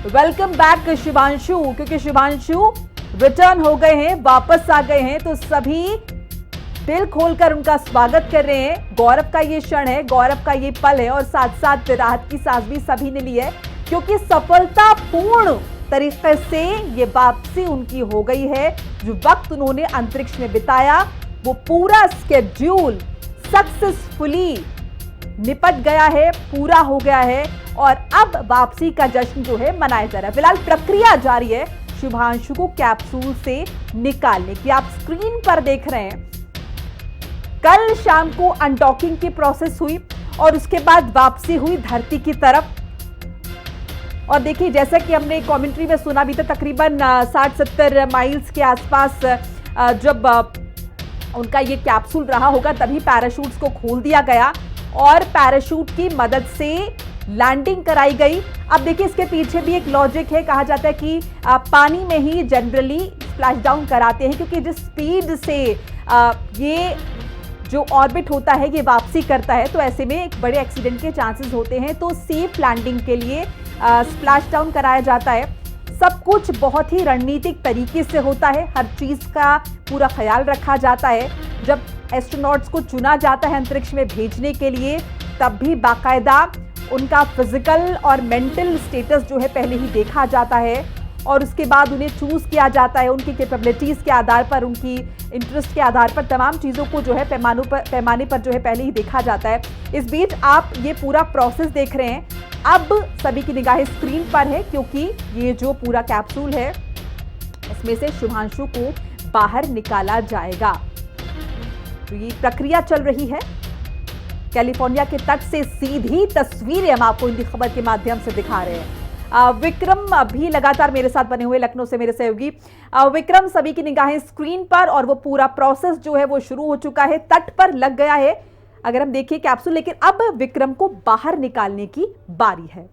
वेलकम बैक शुभांशु, क्योंकि शुभांशु रिटर्न हो गए हैं, वापस आ गए हैं, तो सभी दिल खोलकर उनका स्वागत कर रहे हैं। गौरव का ये क्षण है, गौरव का ये पल है और साथ साथ राहत की सांस भी सभी ने ली है, क्योंकि सफलतापूर्ण तरीके से ये वापसी उनकी हो गई है। जो वक्त उन्होंने अंतरिक्ष में बिताया वो पूरा स्केड्यूल सक्सेसफुली निपट गया है, पूरा हो गया है और अब वापसी का जश्न जो है मनाया जा रहा है। फिलहाल प्रक्रिया जारी है शुभांशु को कैप्सूल से निकालने की। आप स्क्रीन पर देख रहे हैं कल शाम को अनडॉकिंग की प्रोसेस हुई और उसके बाद वापसी हुई धरती की तरफ। और देखिए, जैसा कि हमने कमेंट्री में सुना भी था, तकरीबन 60-70 माइल्स के आसपास जब उनका ये कैप्सूल रहा होगा तभी पैराशूट्स को खोल दिया गया और पैराशूट की मदद से लैंडिंग कराई गई। अब देखिए, इसके पीछे भी एक लॉजिक है। कहा जाता है कि पानी में ही जनरली स्प्लैश डाउन कराते हैं, क्योंकि जिस स्पीड से ये जो ऑर्बिट होता है ये वापसी करता है, तो ऐसे में एक बड़े एक्सीडेंट के चांसेस होते हैं। तो सेफ लैंडिंग के लिए स्प्लैश डाउन कराया जाता है। सब कुछ बहुत ही रणनीतिक तरीके से होता है, हर चीज का पूरा ख्याल रखा जाता है। जब एस्ट्रोनॉट्स को चुना जाता है अंतरिक्ष में भेजने के लिए, तब भी बाकायदा उनका फिजिकल और मेंटल स्टेटस जो है पहले ही देखा जाता है और उसके बाद उन्हें चूज किया जाता है उनकी कैपेबिलिटीज के आधार पर, उनकी इंटरेस्ट के आधार पर। तमाम चीज़ों को जो है पैमाने पर जो है पहले ही देखा जाता है। इस बीच आप ये पूरा प्रोसेस देख रहे हैं। अब सभी की निगाहें स्क्रीन पर है, क्योंकि ये जो पूरा कैप्सूल है इसमें से शुभांशु को बाहर निकाला जाएगा। तो ये प्रक्रिया चल रही है। कैलिफोर्निया के तट से सीधी तस्वीरें हम आपको हिंदी खबर के माध्यम से दिखा रहे हैं। विक्रम भी लगातार मेरे साथ बने हुए, लखनऊ से मेरे सहयोगी। विक्रम, सभी की निगाहें स्क्रीन पर और वो पूरा प्रोसेस जो है वो शुरू हो चुका है, तट पर लग गया है अगर हम देखिए कैप्सूल, लेकिन अब विक्रम को बाहर निकालने की बारी है।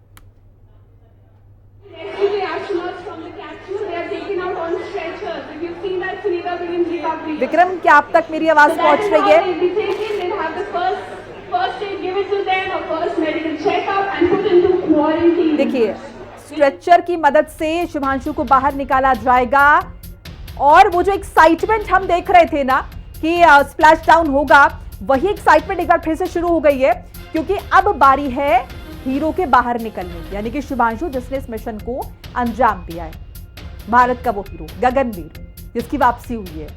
विक्रम, क्या आप तक मेरी आवाज पहुंच रही है? देखिए, स्ट्रेचर की मदद से शुभांशु को बाहर निकाला जाएगा और वो जो एक्साइटमेंट हम देख रहे थे ना कि स्प्लैश डाउन होगा, वही एक्साइटमेंट एक बार फिर से शुरू हो गई है, क्योंकि अब बारी है हीरो के बाहर निकलने की, यानी कि शुभांशु जिसने इस मिशन को अंजाम दिया है, भारत का वो हीरो गगनवीर जिसकी वापसी हुई है।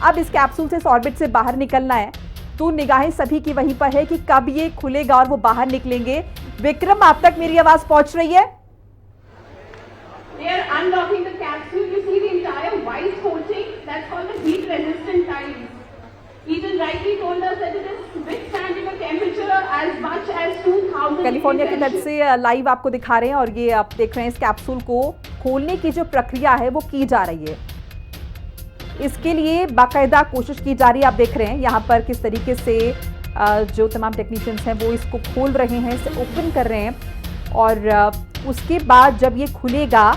अब इस कैप्सूल से, इस ऑर्बिट से बाहर निकलना है, तो निगाहें सभी की वहीं पर है कि कब ये खुलेगा और वो बाहर निकलेंगे। विक्रम, आप तक मेरी आवाज पहुंच रही है? They are unlocking the capsule. You see the entire white coating. That's called the heat-resistant tiles. Ethan rightly told us that it is withstanding a temperature as much as 2000. California के तट से लाइव आपको दिखा रहे हैं और ये आप देख रहे हैं इस कैप्सूल को खोलने की जो प्रक्रिया है वो की जा रही है। इसके लिए बाकायदा कोशिश की जा रही है। आप देख रहे हैं यहाँ पर किस तरीके से जो तमाम टेक्नीशियंस हैं वो इसको खोल रहे हैं, इसे ओपन कर रहे हैं और उसके बाद जब ये खुलेगा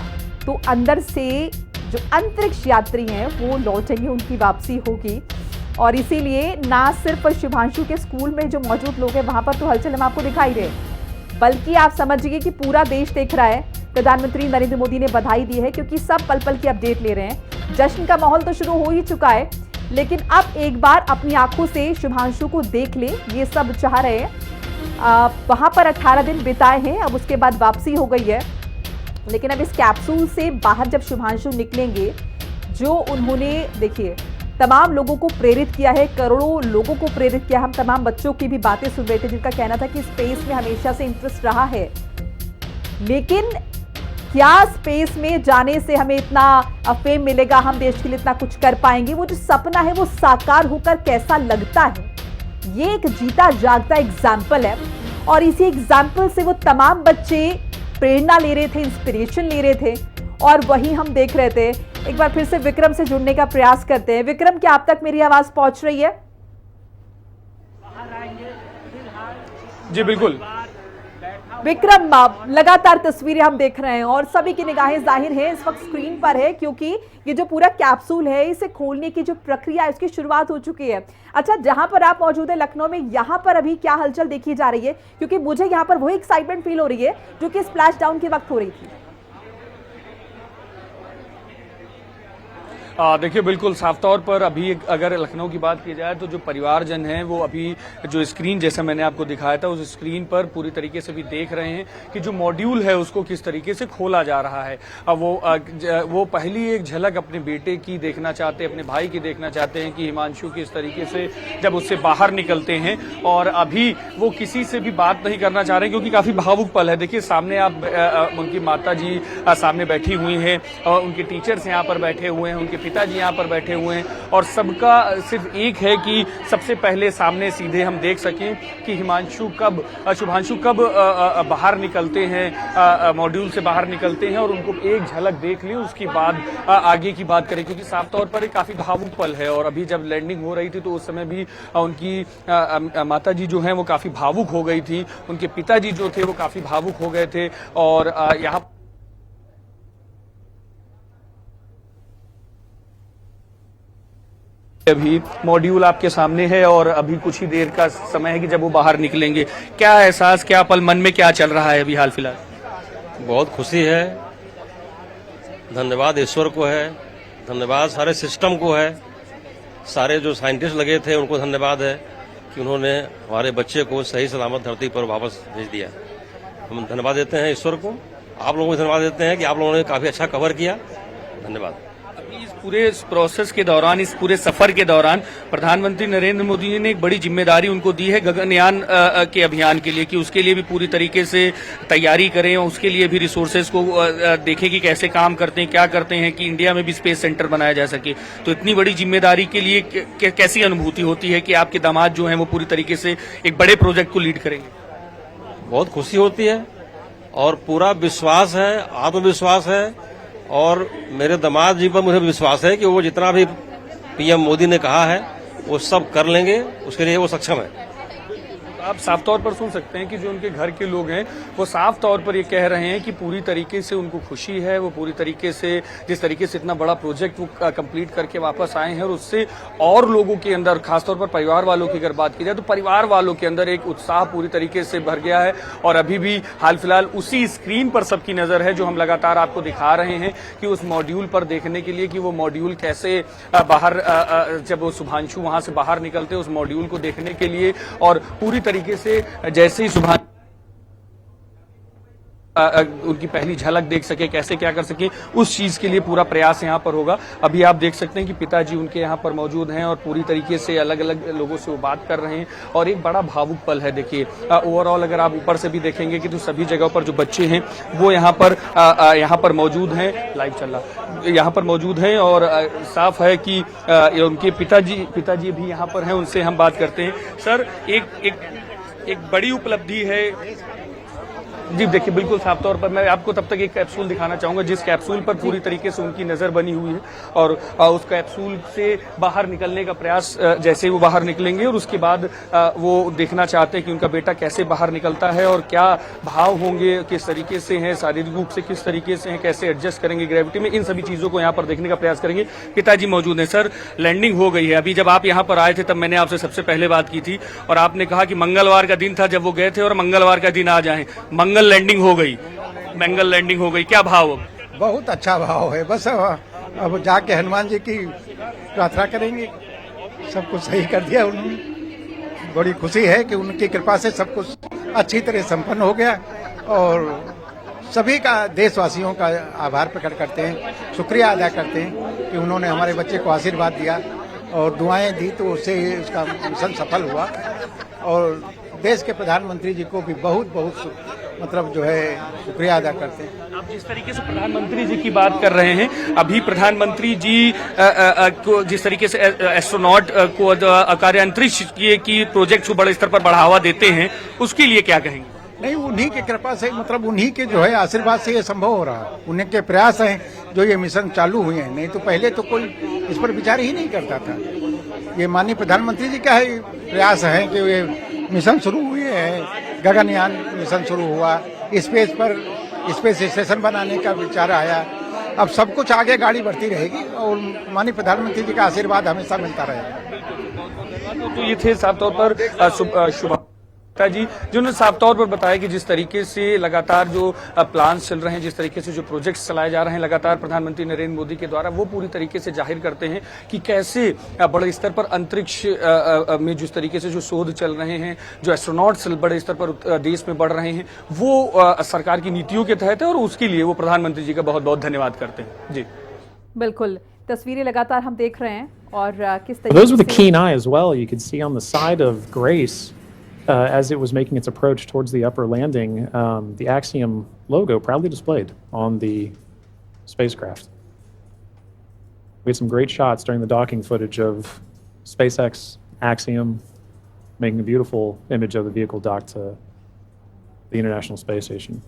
तो अंदर से जो अंतरिक्ष यात्री हैं वो लौटेंगे, उनकी वापसी होगी। और इसीलिए ना सिर्फ शुभांशु के स्कूल में जो मौजूद लोग हैं वहाँ पर तो हलचल हम आपको दिखाई दे, बल्कि आप समझिए कि पूरा देश देख रहा है। प्रधानमंत्री नरेंद्र मोदी ने बधाई दी है, क्योंकि सब पल पल की अपडेट ले रहे हैं। जश्न का माहौल तो शुरू हो ही चुका है, लेकिन अब एक बार अपनी आंखों से शुभांशु को देख ले, ये सब चाह रहे हैं। वहाँ पर 18 दिन बिताए हैं, अब उसके बाद वापसी हो गई है। लेकिन अब इस कैप्सूल से बाहर जब शुभांशु निकलेंगे, जो उन्होंने देखिए तमाम लोगों को प्रेरित किया है, करोड़ों लोगों को प्रेरित किया। हम तमाम बच्चों की भी बातें सुन रहे थे जिनका कहना था कि स्पेस में हमेशा से इंटरेस्ट रहा है, लेकिन क्या स्पेस में जाने से हमें इतना फेम मिलेगा, हम देश के लिए इतना कुछ कर पाएंगे, वो जो सपना है वो साकार होकर कैसा लगता है, ये एक जीता जागता एग्जाम्पल है। और इसी एग्जाम्पल से वो तमाम बच्चे प्रेरणा ले रहे थे, इंस्पिरेशन ले रहे थे और वही हम देख रहे थे। एक बार फिर से विक्रम से जुड़ने का प्रयास करते हैं। विक्रम, क्या आप तक मेरी आवाज पहुंच रही है? जी बिल्कुल। विक्रम, लगातार तस्वीरें हम देख रहे हैं और सभी की निगाहें जाहिर है इस वक्त स्क्रीन पर है, क्योंकि ये जो पूरा कैप्सूल है इसे खोलने की जो प्रक्रिया है उसकी शुरुआत हो चुकी है। अच्छा, जहां पर आप मौजूद है लखनऊ में, यहाँ पर अभी क्या हलचल देखी जा रही है? क्योंकि मुझे यहाँ पर वही एक्साइटमेंट फील हो रही है जो कि स्प्लैश डाउन के वक्त हो रही थी। देखिए, बिल्कुल साफ तौर पर अभी अगर लखनऊ की बात की जाए तो जो परिवारजन हैं वो अभी जो स्क्रीन जैसा मैंने आपको दिखाया था उस स्क्रीन पर पूरी तरीके से भी देख रहे हैं कि जो मॉड्यूल है उसको किस तरीके से खोला जा रहा है। अब वो पहली एक झलक अपने बेटे की देखना चाहते हैं, अपने भाई की देखना चाहते हैं कि हिमांशु किस तरीके से जब उससे बाहर निकलते हैं, और अभी वो किसी से भी बात नहीं करना चाह रहे क्योंकि काफी भावुक पल है। देखिए सामने आप उनकी माता जी सामने बैठी हुई हैं और उनके टीचर्स यहाँ पर बैठे हुए हैं, उनके पिताजी यहाँ पर बैठे हुए हैं, और सबका सिर्फ एक है कि सबसे पहले सामने सीधे हम देख सकें कि शुभांशु कब बाहर निकलते हैं, मॉड्यूल से बाहर निकलते हैं, और उनको एक झलक देख लें, उसके बाद आगे की बात करें, क्योंकि साफ तौर पर एक काफी भावुक पल है। और अभी जब लैंडिंग हो रही थी तो उस समय भी उनकी माता जी जो हैं वो काफी भावुक हो गई थी, उनके पिताजी जो थे वो काफी भावुक हो गए थे। और यहाँ अभी मॉड्यूल आपके सामने है और अभी कुछ ही देर का समय है कि जब वो बाहर निकलेंगे। क्या एहसास, क्या पल, मन में क्या चल रहा है अभी हाल फिलहाल? बहुत खुशी है, धन्यवाद ईश्वर को है, धन्यवाद सारे सिस्टम को है, सारे जो साइंटिस्ट लगे थे उनको धन्यवाद है कि उन्होंने हमारे बच्चे को सही सलामत धरती पर वापस भेज दिया। हम धन्यवाद देते हैं ईश्वर को, आप लोगों को धन्यवाद देते हैं कि आप लोगों ने काफी अच्छा कवर किया। धन्यवाद। इस पूरे प्रोसेस के दौरान, इस पूरे सफर के दौरान प्रधानमंत्री नरेंद्र मोदी जी ने एक बड़ी जिम्मेदारी उनको दी है गगनयान के अभियान के लिए, कि उसके लिए भी पूरी तरीके से तैयारी करें और उसके लिए भी रिसोर्सेज को देखें कि कैसे काम करते हैं, क्या करते हैं, कि इंडिया में भी स्पेस सेंटर बनाया जा सके। तो इतनी बड़ी जिम्मेदारी के लिए कैसी अनुभूति होती है कि आपके दामाद जो हैं वो पूरी तरीके से एक बड़े प्रोजेक्ट को लीड करेंगे? बहुत खुशी होती है और पूरा विश्वास है, आत्मविश्वास है, और मेरे दामाद जी पर मुझे विश्वास है कि वो जितना भी पीएम मोदी ने कहा है वो सब कर लेंगे, उसके लिए वो सक्षम है। आप साफ तौर पर सुन सकते हैं कि जो उनके घर के लोग हैं वो साफ तौर पर ये कह रहे हैं कि पूरी तरीके से उनको खुशी है, वो पूरी तरीके से जिस तरीके से इतना बड़ा प्रोजेक्ट वो कंप्लीट करके वापस आए हैं, और उससे और लोगों के अंदर, खासतौर पर परिवार वालों की अगर बात की जाए तो परिवार वालों के अंदर एक उत्साह पूरी तरीके से भर गया है। और अभी भी हाल फिलहाल उसी स्क्रीन पर सबकी नजर है जो हम लगातार आपको दिखा रहे हैं कि उस मॉड्यूल पर देखने के लिए कि वो मॉड्यूल कैसे बाहर, जब वो शुभांशु वहां से बाहर निकलते उस मॉड्यूल को देखने के लिए, और पूरी तरीके से जैसे ही सुबह उनकी पहली झलक देख सके, कैसे क्या कर सके, उस चीज के लिए पूरा प्रयास यहाँ पर होगा। अभी आप देख सकते हैं कि पिताजी उनके यहाँ पर मौजूद हैं और पूरी तरीके से अलग अलग लोगों से वो बात कर रहे हैं, और एक बड़ा भावुक पल है। देखिए ओवरऑल अगर आप ऊपर से भी देखेंगे कि तो सभी जगहों पर जो बच्चे हैं वो यहाँ पर मौजूद हैं, लाइव चल रहा, यहाँ पर मौजूद हैं, और साफ है कि उनके पिताजी भी यहाँ पर हैं, उनसे हम बात करते हैं। सर, एक बड़ी उपलब्धि है जी। देखिए बिल्कुल साफ तौर पर मैं आपको तब तक एक कैप्सूल दिखाना चाहूंगा जिस कैप्सूल पर पूरी तरीके से उनकी नजर बनी हुई है, और उस कैप्सूल से बाहर निकलने का प्रयास, जैसे वो बाहर निकलेंगे और उसके बाद वो देखना चाहते हैं कि उनका बेटा कैसे बाहर निकलता है और क्या भाव होंगे, किस तरीके से हैं, शारीरिक रूप से किस तरीके से हैं, कैसे एडजस्ट करेंगे ग्रेविटी में, इन सभी चीजों को यहाँ पर देखने का प्रयास करेंगे। पिताजी मौजूद है। सर, लैंडिंग हो गई है। अभी जब आप यहाँ पर आए थे तब मैंने आपसे सबसे पहले बात की थी और आपने कहा कि मंगलवार का दिन था जब वो गए थे और मंगलवार का दिन आ जाए, मंगल लैंडिंग हो गई, मंगल लैंडिंग हो गई, क्या भाव? बहुत अच्छा भाव है। बस अब जाके हनुमान जी की प्रार्थना करेंगे, सब कुछ सही कर दिया उन्होंने। बड़ी खुशी है कि उनकी कृपा से सब कुछ अच्छी तरह संपन्न हो गया, और सभी का, देशवासियों का आभार प्रकट करते हैं, शुक्रिया अदा करते हैं कि उन्होंने हमारे बच्चे को आशीर्वाद दिया और दुआएं दी, तो उससे उसका मिशन सफल हुआ। और देश के प्रधानमंत्री जी को भी बहुत बहुत मतलब जो है शुक्रिया अदा करते हैं। आप जिस तरीके से प्रधानमंत्री जी की बात कर रहे हैं, अभी प्रधानमंत्री जी को जिस तरीके से एस्ट्रोनॉट को कार्य अंतरिक्ष की प्रोजेक्ट को बड़े स्तर पर बढ़ावा देते हैं, उसके लिए क्या कहेंगे? नहीं, उन्हीं की कृपा से, मतलब उन्हीं के जो है आशीर्वाद से ये संभव हो रहा है। उन्हीं के प्रयास हैं जो ये मिशन चालू हुए हैं, नहीं तो पहले तो कोई इस पर विचार ही नहीं करता था। ये माननीय प्रधानमंत्री जी का ही प्रयास है कि ये मिशन शुरू हुए हैं, गगनयान मिशन शुरू हुआ, स्पेस स्टेशन बनाने का विचार आया। अब सब कुछ आगे गाड़ी बढ़ती रहेगी और माननीय प्रधानमंत्री जी का आशीर्वाद हमेशा मिलता रहेगा। तो ये थे साफ तौर पर शुभ जी जिन्होंने साफ तौर पर बताया कि जिस तरीके से लगातार जो प्लान्स चल रहे हैं, जिस तरीके से जो प्रोजेक्ट्स चलाए जा रहे हैं लगातार प्रधानमंत्री नरेंद्र मोदी के द्वारा, वो पूरी तरीके से जाहिर करते हैं कि कैसे बड़े स्तर पर अंतरिक्ष में जिस तरीके से जो शोध चल रहे हैं, जो एस्ट्रोनॉट्स बड़े स्तर पर देश में बढ़ रहे हैं, वो सरकार की नीतियों के तहत है और उसके लिए वो प्रधानमंत्री जी का बहुत बहुत धन्यवाद करते हैं। जी बिल्कुल, तस्वीरें लगातार हम देख रहे हैं और किस For those with a keen eye as well, you could see on the side of Grace, as it was making its approach towards the upper landing, the Axiom logo proudly displayed on the spacecraft. We had some great shots during the docking footage of SpaceX Axiom making a beautiful image of the vehicle docked to the International Space Station.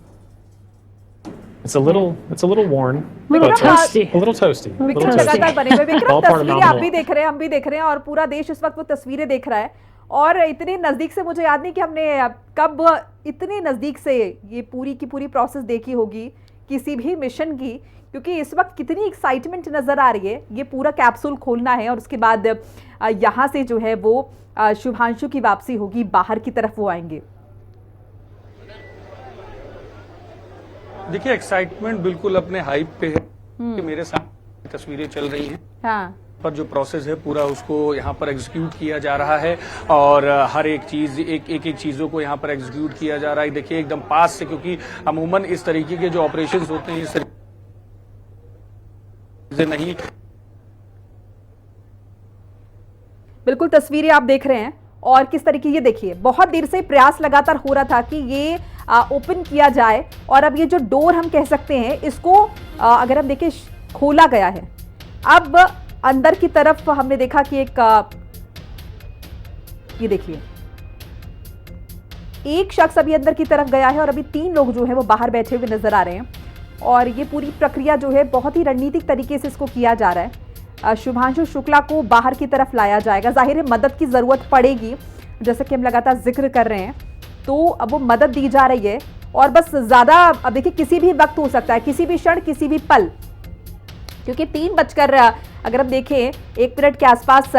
It's a little worn, but toasty. A little toasty. Vikram लगातार बने हुए। Vikram, All part of तस्वीरें Mount आप Hill. भी देख रहे हैं, हम भी देख रहे हैं और पूरा देश इस वक्त वो तस्वीरें देख रहा है। और इतने नजदीक से मुझे याद नहीं कि हमने कब इतने नजदीक से ये पूरी की पूरी प्रोसेस देखी होगी किसी भी मिशन की, क्योंकि इस वक्त कितनी एक्साइटमेंट नजर आ रही है। ये पूरा कैप्सूल खोलना है और उसके बाद यहाँ से जो है वो शुभांशु की वापसी होगी, बाहर की तरफ वो आएंगे। देखिए एक्साइटमेंट बिल्कुल अपने हाइप पे है कि मेरे साथ तस्वीरें चल रही हैं। हाँ, पर जो प्रोसेस है पूरा उसको यहाँ पर एग्जीक्यूट किया जा रहा है और हर एक चीज एक चीजों को यहाँ पर एग्जीक्यूट किया जा रहा है। देखिए एकदम पास से, क्योंकि अमूमन इस तरीके के जो ऑपरेशंस होते हैं इस तरीके नहीं। बिल्कुल तस्वीरें आप देख रहे हैं और किस तरीके, ये देखिए बहुत देर से प्रयास लगातार हो रहा था कि ये ओपन किया जाए और अब ये जो डोर हम कह सकते हैं इसको अगर हम देखें खोला गया है। अब अंदर की तरफ हमने देखा कि एक ये देखिए एक शख्स अभी अंदर की तरफ गया है और अभी 3 लोग जो है वो बाहर बैठे हुए नजर आ रहे हैं और ये पूरी प्रक्रिया जो है बहुत ही रणनीतिक तरीके से इसको किया जा रहा है। शुभांशु शुक्ला को बाहर की तरफ लाया जाएगा। जाहिर है मदद की जरूरत पड़ेगी, जैसे कि हम लगातार जिक्र कर रहे हैं, तो अब वो मदद दी जा रही है और बस ज्यादा अब देखिए किसी भी वक्त हो सकता है, किसी भी क्षण, किसी भी पल, क्योंकि 3 बजकर अगर हम देखें 1 मिनट के आसपास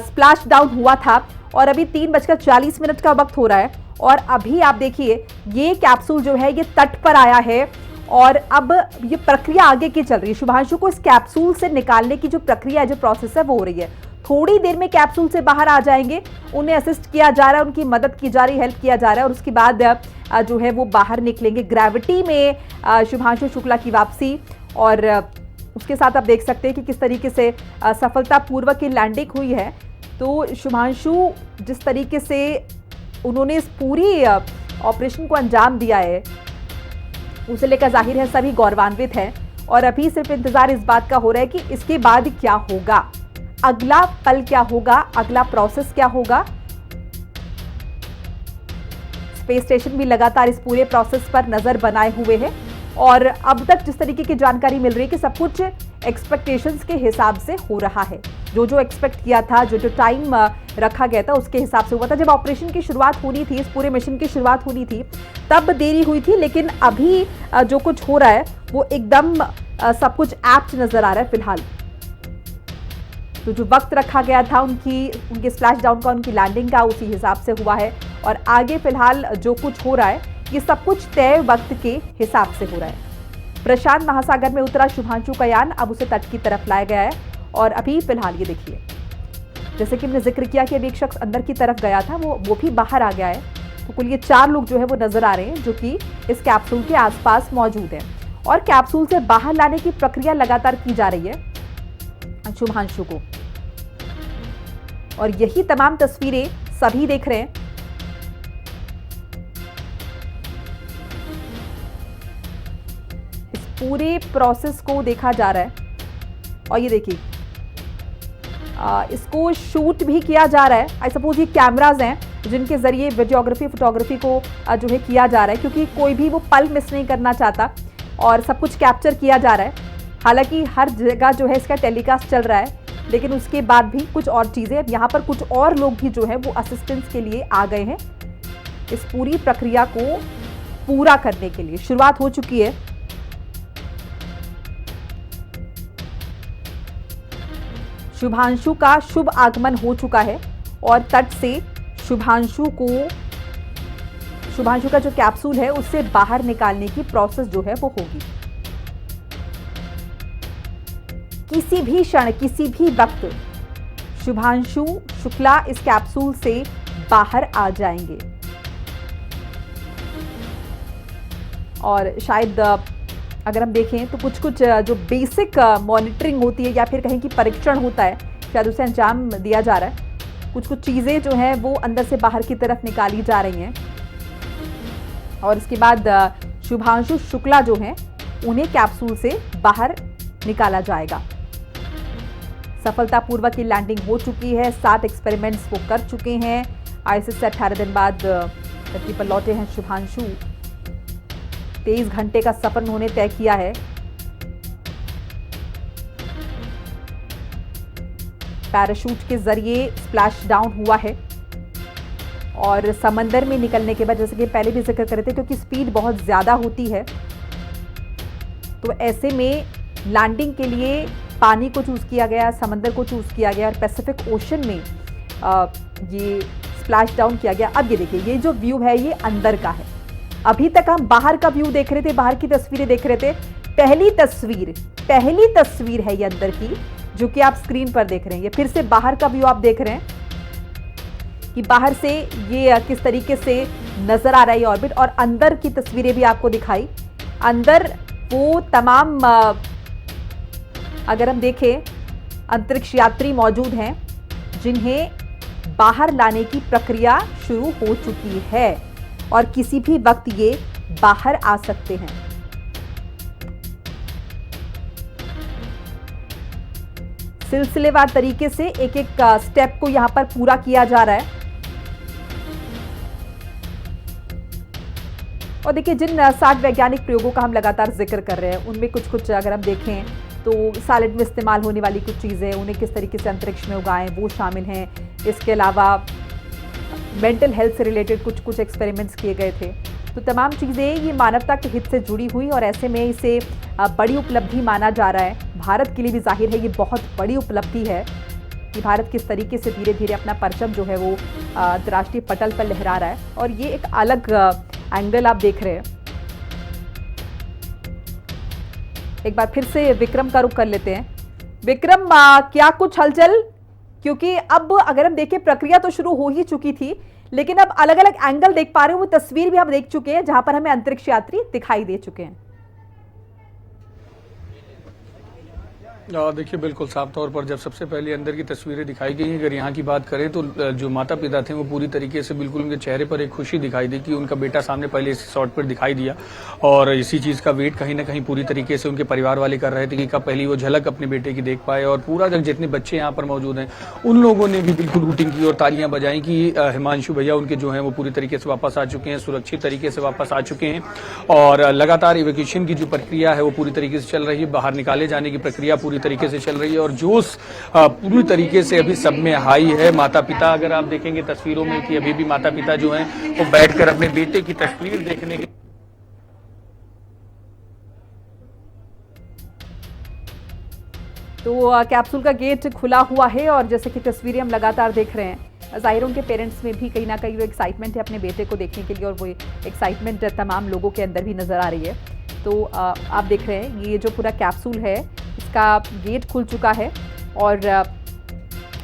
स्प्लैश डाउन हुआ था और अभी 3:40 का वक्त हो रहा है और अभी आप देखिए ये कैप्सूल जो है ये तट पर आया है और अब ये प्रक्रिया आगे की चल रही है। शुभांशु को इस कैप्सूल से निकालने की जो प्रक्रिया है, जो प्रोसेस है वो हो रही है। थोड़ी देर में कैप्सूल से बाहर आ जाएंगे, उन्हें असिस्ट किया जा रहा है, उनकी मदद की जा रही है, हेल्प किया जा रहा है और उसके बाद जो है वो बाहर निकलेंगे। ग्रेविटी में शुभांशु शुक्ला की वापसी और उसके साथ आप देख सकते हैं कि किस तरीके से सफलतापूर्वक की लैंडिंग हुई है। तो शुभांशु जिस तरीके से उन्होंने इस पूरी ऑपरेशन को अंजाम दिया है उसे लेकर जाहिर है सभी गौरवान्वित हैं और अभी सिर्फ इंतजार इस बात का हो रहा है कि इसके बाद क्या होगा, अगला पल क्या होगा, अगला प्रोसेस क्या होगा। स्पेस स्टेशन भी लगातार इस पूरे प्रोसेस पर नजर बनाए हुए है और अब तक जिस तरीके की जानकारी मिल रही है कि सब कुछ एक्सपेक्टेशंस के हिसाब से हो रहा है। जो एक्सपेक्ट किया था, जो टाइम रखा गया था उसके हिसाब से हुआ था। जब ऑपरेशन की शुरुआत होनी थी, इस पूरे मिशन की शुरुआत होनी थी, तब देरी हुई थी, लेकिन अभी जो कुछ हो रहा है वो एकदम सब कुछ एप्ट नजर आ रहा है फिलहाल। तो जो वक्त रखा गया था उनकी स्प्लैश डाउन का, उनकी लैंडिंग का, उसी हिसाब से हुआ है और आगे फिलहाल जो कुछ हो रहा है ये सब कुछ तय वक्त के हिसाब से हो रहा है। प्रशांत महासागर में उतरा शुभांशु का यान, अब उसे तट की तरफ लाया गया है और अभी फिलहाल ये देखिए, जैसे कि हमने जिक्र किया कि अभी एक शख्स अंदर की तरफ गया था, वो भी बाहर आ गया है। तो कुल ये 4 लोग जो है वो नजर आ रहे हैं जो कि इस कैप्सूल के आसपास मौजूद हैं और कैप्सूल से बाहर लाने की प्रक्रिया लगातार की जा रही है शुभांशु को और यही तमाम तस्वीरें सभी देख रहे हैं। पूरे प्रोसेस को देखा जा रहा है और ये देखिए इसको शूट भी किया जा रहा है। आई सपोज ये कैमराज हैं जिनके जरिए वीडियोग्राफी, फोटोग्राफी को जो है किया जा रहा है, क्योंकि कोई भी वो पल मिस नहीं करना चाहता और सब कुछ कैप्चर किया जा रहा है। हालांकि हर जगह जो है इसका टेलीकास्ट चल रहा है, लेकिन उसके बाद भी कुछ और चीज़ें, अब यहाँ पर कुछ और लोग भी जो है वो असिस्टेंस के लिए आ गए हैं इस पूरी प्रक्रिया को पूरा करने के लिए शुरुआत हो चुकी है। शुभांशु का शुभ आगमन हो चुका है और तट से शुभांशु का जो कैप्सूल है उससे बाहर निकालने की प्रोसेस जो है वो होगी। किसी भी क्षण, किसी भी वक्त शुभांशु शुक्ला इस कैप्सूल से बाहर आ जाएंगे और शायद अगर हम देखें तो कुछ कुछ जो बेसिक मॉनिटरिंग होती है या फिर कहें कि परीक्षण होता है, शायद उसे अंजाम दिया जा रहा है। कुछ कुछ चीज़ें जो हैं वो अंदर से बाहर की तरफ निकाली जा रही हैं और इसके बाद शुभांशु शुक्ला जो हैं उन्हें कैप्सूल से बाहर निकाला जाएगा। सफलतापूर्वक ये लैंडिंग हो चुकी है। 7 एक्सपेरिमेंट्स वो कर चुके हैं। ISS से 18 दिन बाद धरती पर लौटे हैं शुभांशु। 23 घंटे का सफर उन्होंने तय किया है। पैराशूट के जरिए स्प्लैश डाउन हुआ है और समंदर में निकलने के बाद, जैसे कि पहले भी जिक्र कर रहे थे, क्योंकि स्पीड बहुत ज्यादा होती है तो ऐसे में लैंडिंग के लिए पानी को चूज किया गया, समंदर को चूज किया गया और पैसिफिक ओशन में ये स्प्लैश डाउन किया गया। अब ये देखिए, ये जो व्यू है ये अंदर का है। अभी तक हम बाहर का व्यू देख रहे थे, बाहर की तस्वीरें देख रहे थे। पहली तस्वीर है ये अंदर की, जो कि आप स्क्रीन पर देख रहे हैं। ये फिर से बाहर का व्यू आप देख रहे हैं कि बाहर से ये किस तरीके से नजर आ रहा है ऑर्बिट, और अंदर की तस्वीरें भी आपको दिखाई। अंदर वो तमाम अगर हम देखें अंतरिक्ष यात्री मौजूद हैं जिन्हें बाहर लाने की प्रक्रिया शुरू हो चुकी है और किसी भी वक्त ये बाहर आ सकते हैं। सिलसिलेवार तरीके से एक एक स्टेप को यहां पर पूरा किया जा रहा है। और देखिए, जिन 60 वैज्ञानिक प्रयोगों का हम लगातार जिक्र कर रहे हैं उनमें कुछ कुछ अगर हम देखें तो सैलेड में इस्तेमाल होने वाली कुछ चीज़ें, उन्हें किस तरीके से अंतरिक्ष में उगाएं, वो शामिल हैं। इसके अलावा मेंटल हेल्थ से रिलेटेड कुछ कुछ एक्सपेरिमेंट्स किए गए थे। तो तमाम चीज़ें ये मानवता के हित से जुड़ी हुई और ऐसे में इसे बड़ी उपलब्धि माना जा रहा है। भारत के लिए भी जाहिर है ये बहुत बड़ी उपलब्धि है कि भारत किस तरीके से धीरे धीरे अपना परचम जो है वो अंतर्राष्ट्रीय पटल पर लहरा रहा है। और ये एक अलग एंगल आप देख रहे हैं। एक बार फिर से विक्रम का रुख कर लेते हैं। विक्रम, क्या कुछ हलचल? क्योंकि अब अगर हम देखें प्रक्रिया तो शुरू हो ही चुकी थी, लेकिन अब अलग अलग एंगल देख पा रहे हो। वो तस्वीर भी हम देख चुके हैं जहां पर हमें अंतरिक्ष यात्री दिखाई दे चुके हैं। देखिए, बिल्कुल साफ तौर पर जब सबसे पहले अंदर की तस्वीरें दिखाई गई, अगर यहाँ की बात करें तो जो माता पिता थे वो पूरी तरीके से बिल्कुल उनके चेहरे पर एक खुशी दिखाई दी कि उनका बेटा सामने पहले इस शॉट पर दिखाई दिया। और इसी चीज़ का वेट कहीं ना कहीं पूरी तरीके से उनके परिवार वाले कर रहे थे कि कब पहली वो झलक अपने बेटे की देख पाए। और पूरा जितने बच्चे यहाँ पर मौजूद हैं उन लोगों ने भी बिल्कुल रूटिंग की और तालियां बजाई कि हिमांशु भैया उनके जो हैं वो पूरी तरीके से वापस आ चुके हैं, सुरक्षित तरीके से वापस आ चुके हैं। और लगातार इवैक्यूएशन की जो प्रक्रिया है वो पूरी तरीके से चल रही है। बाहर निकाले जाने की प्रक्रिया पूरी तरीके से चल रही है और जोश पूरी तरीके से अभी सब में हाई है। माता पिता, अगर आप देखेंगे तस्वीरों में कि अभी भी माता पिता जो हैं वो बैठकर अपने बेटे की तस्वीर देखने के तो कैप्सूल का गेट खुला हुआ है और जैसे कि तस्वीरें हम लगातार देख रहे हैं, जाहिर उनके पेरेंट्स में भी कहीं ना कहीं वो एक्साइटमेंट है अपने बेटे को देखने के लिए और वो एक्साइटमेंट तमाम लोगों के अंदर भी नजर आ रही है। तो आप देख रहे हैं ये जो पूरा कैप्सूल है इसका गेट खुल चुका है और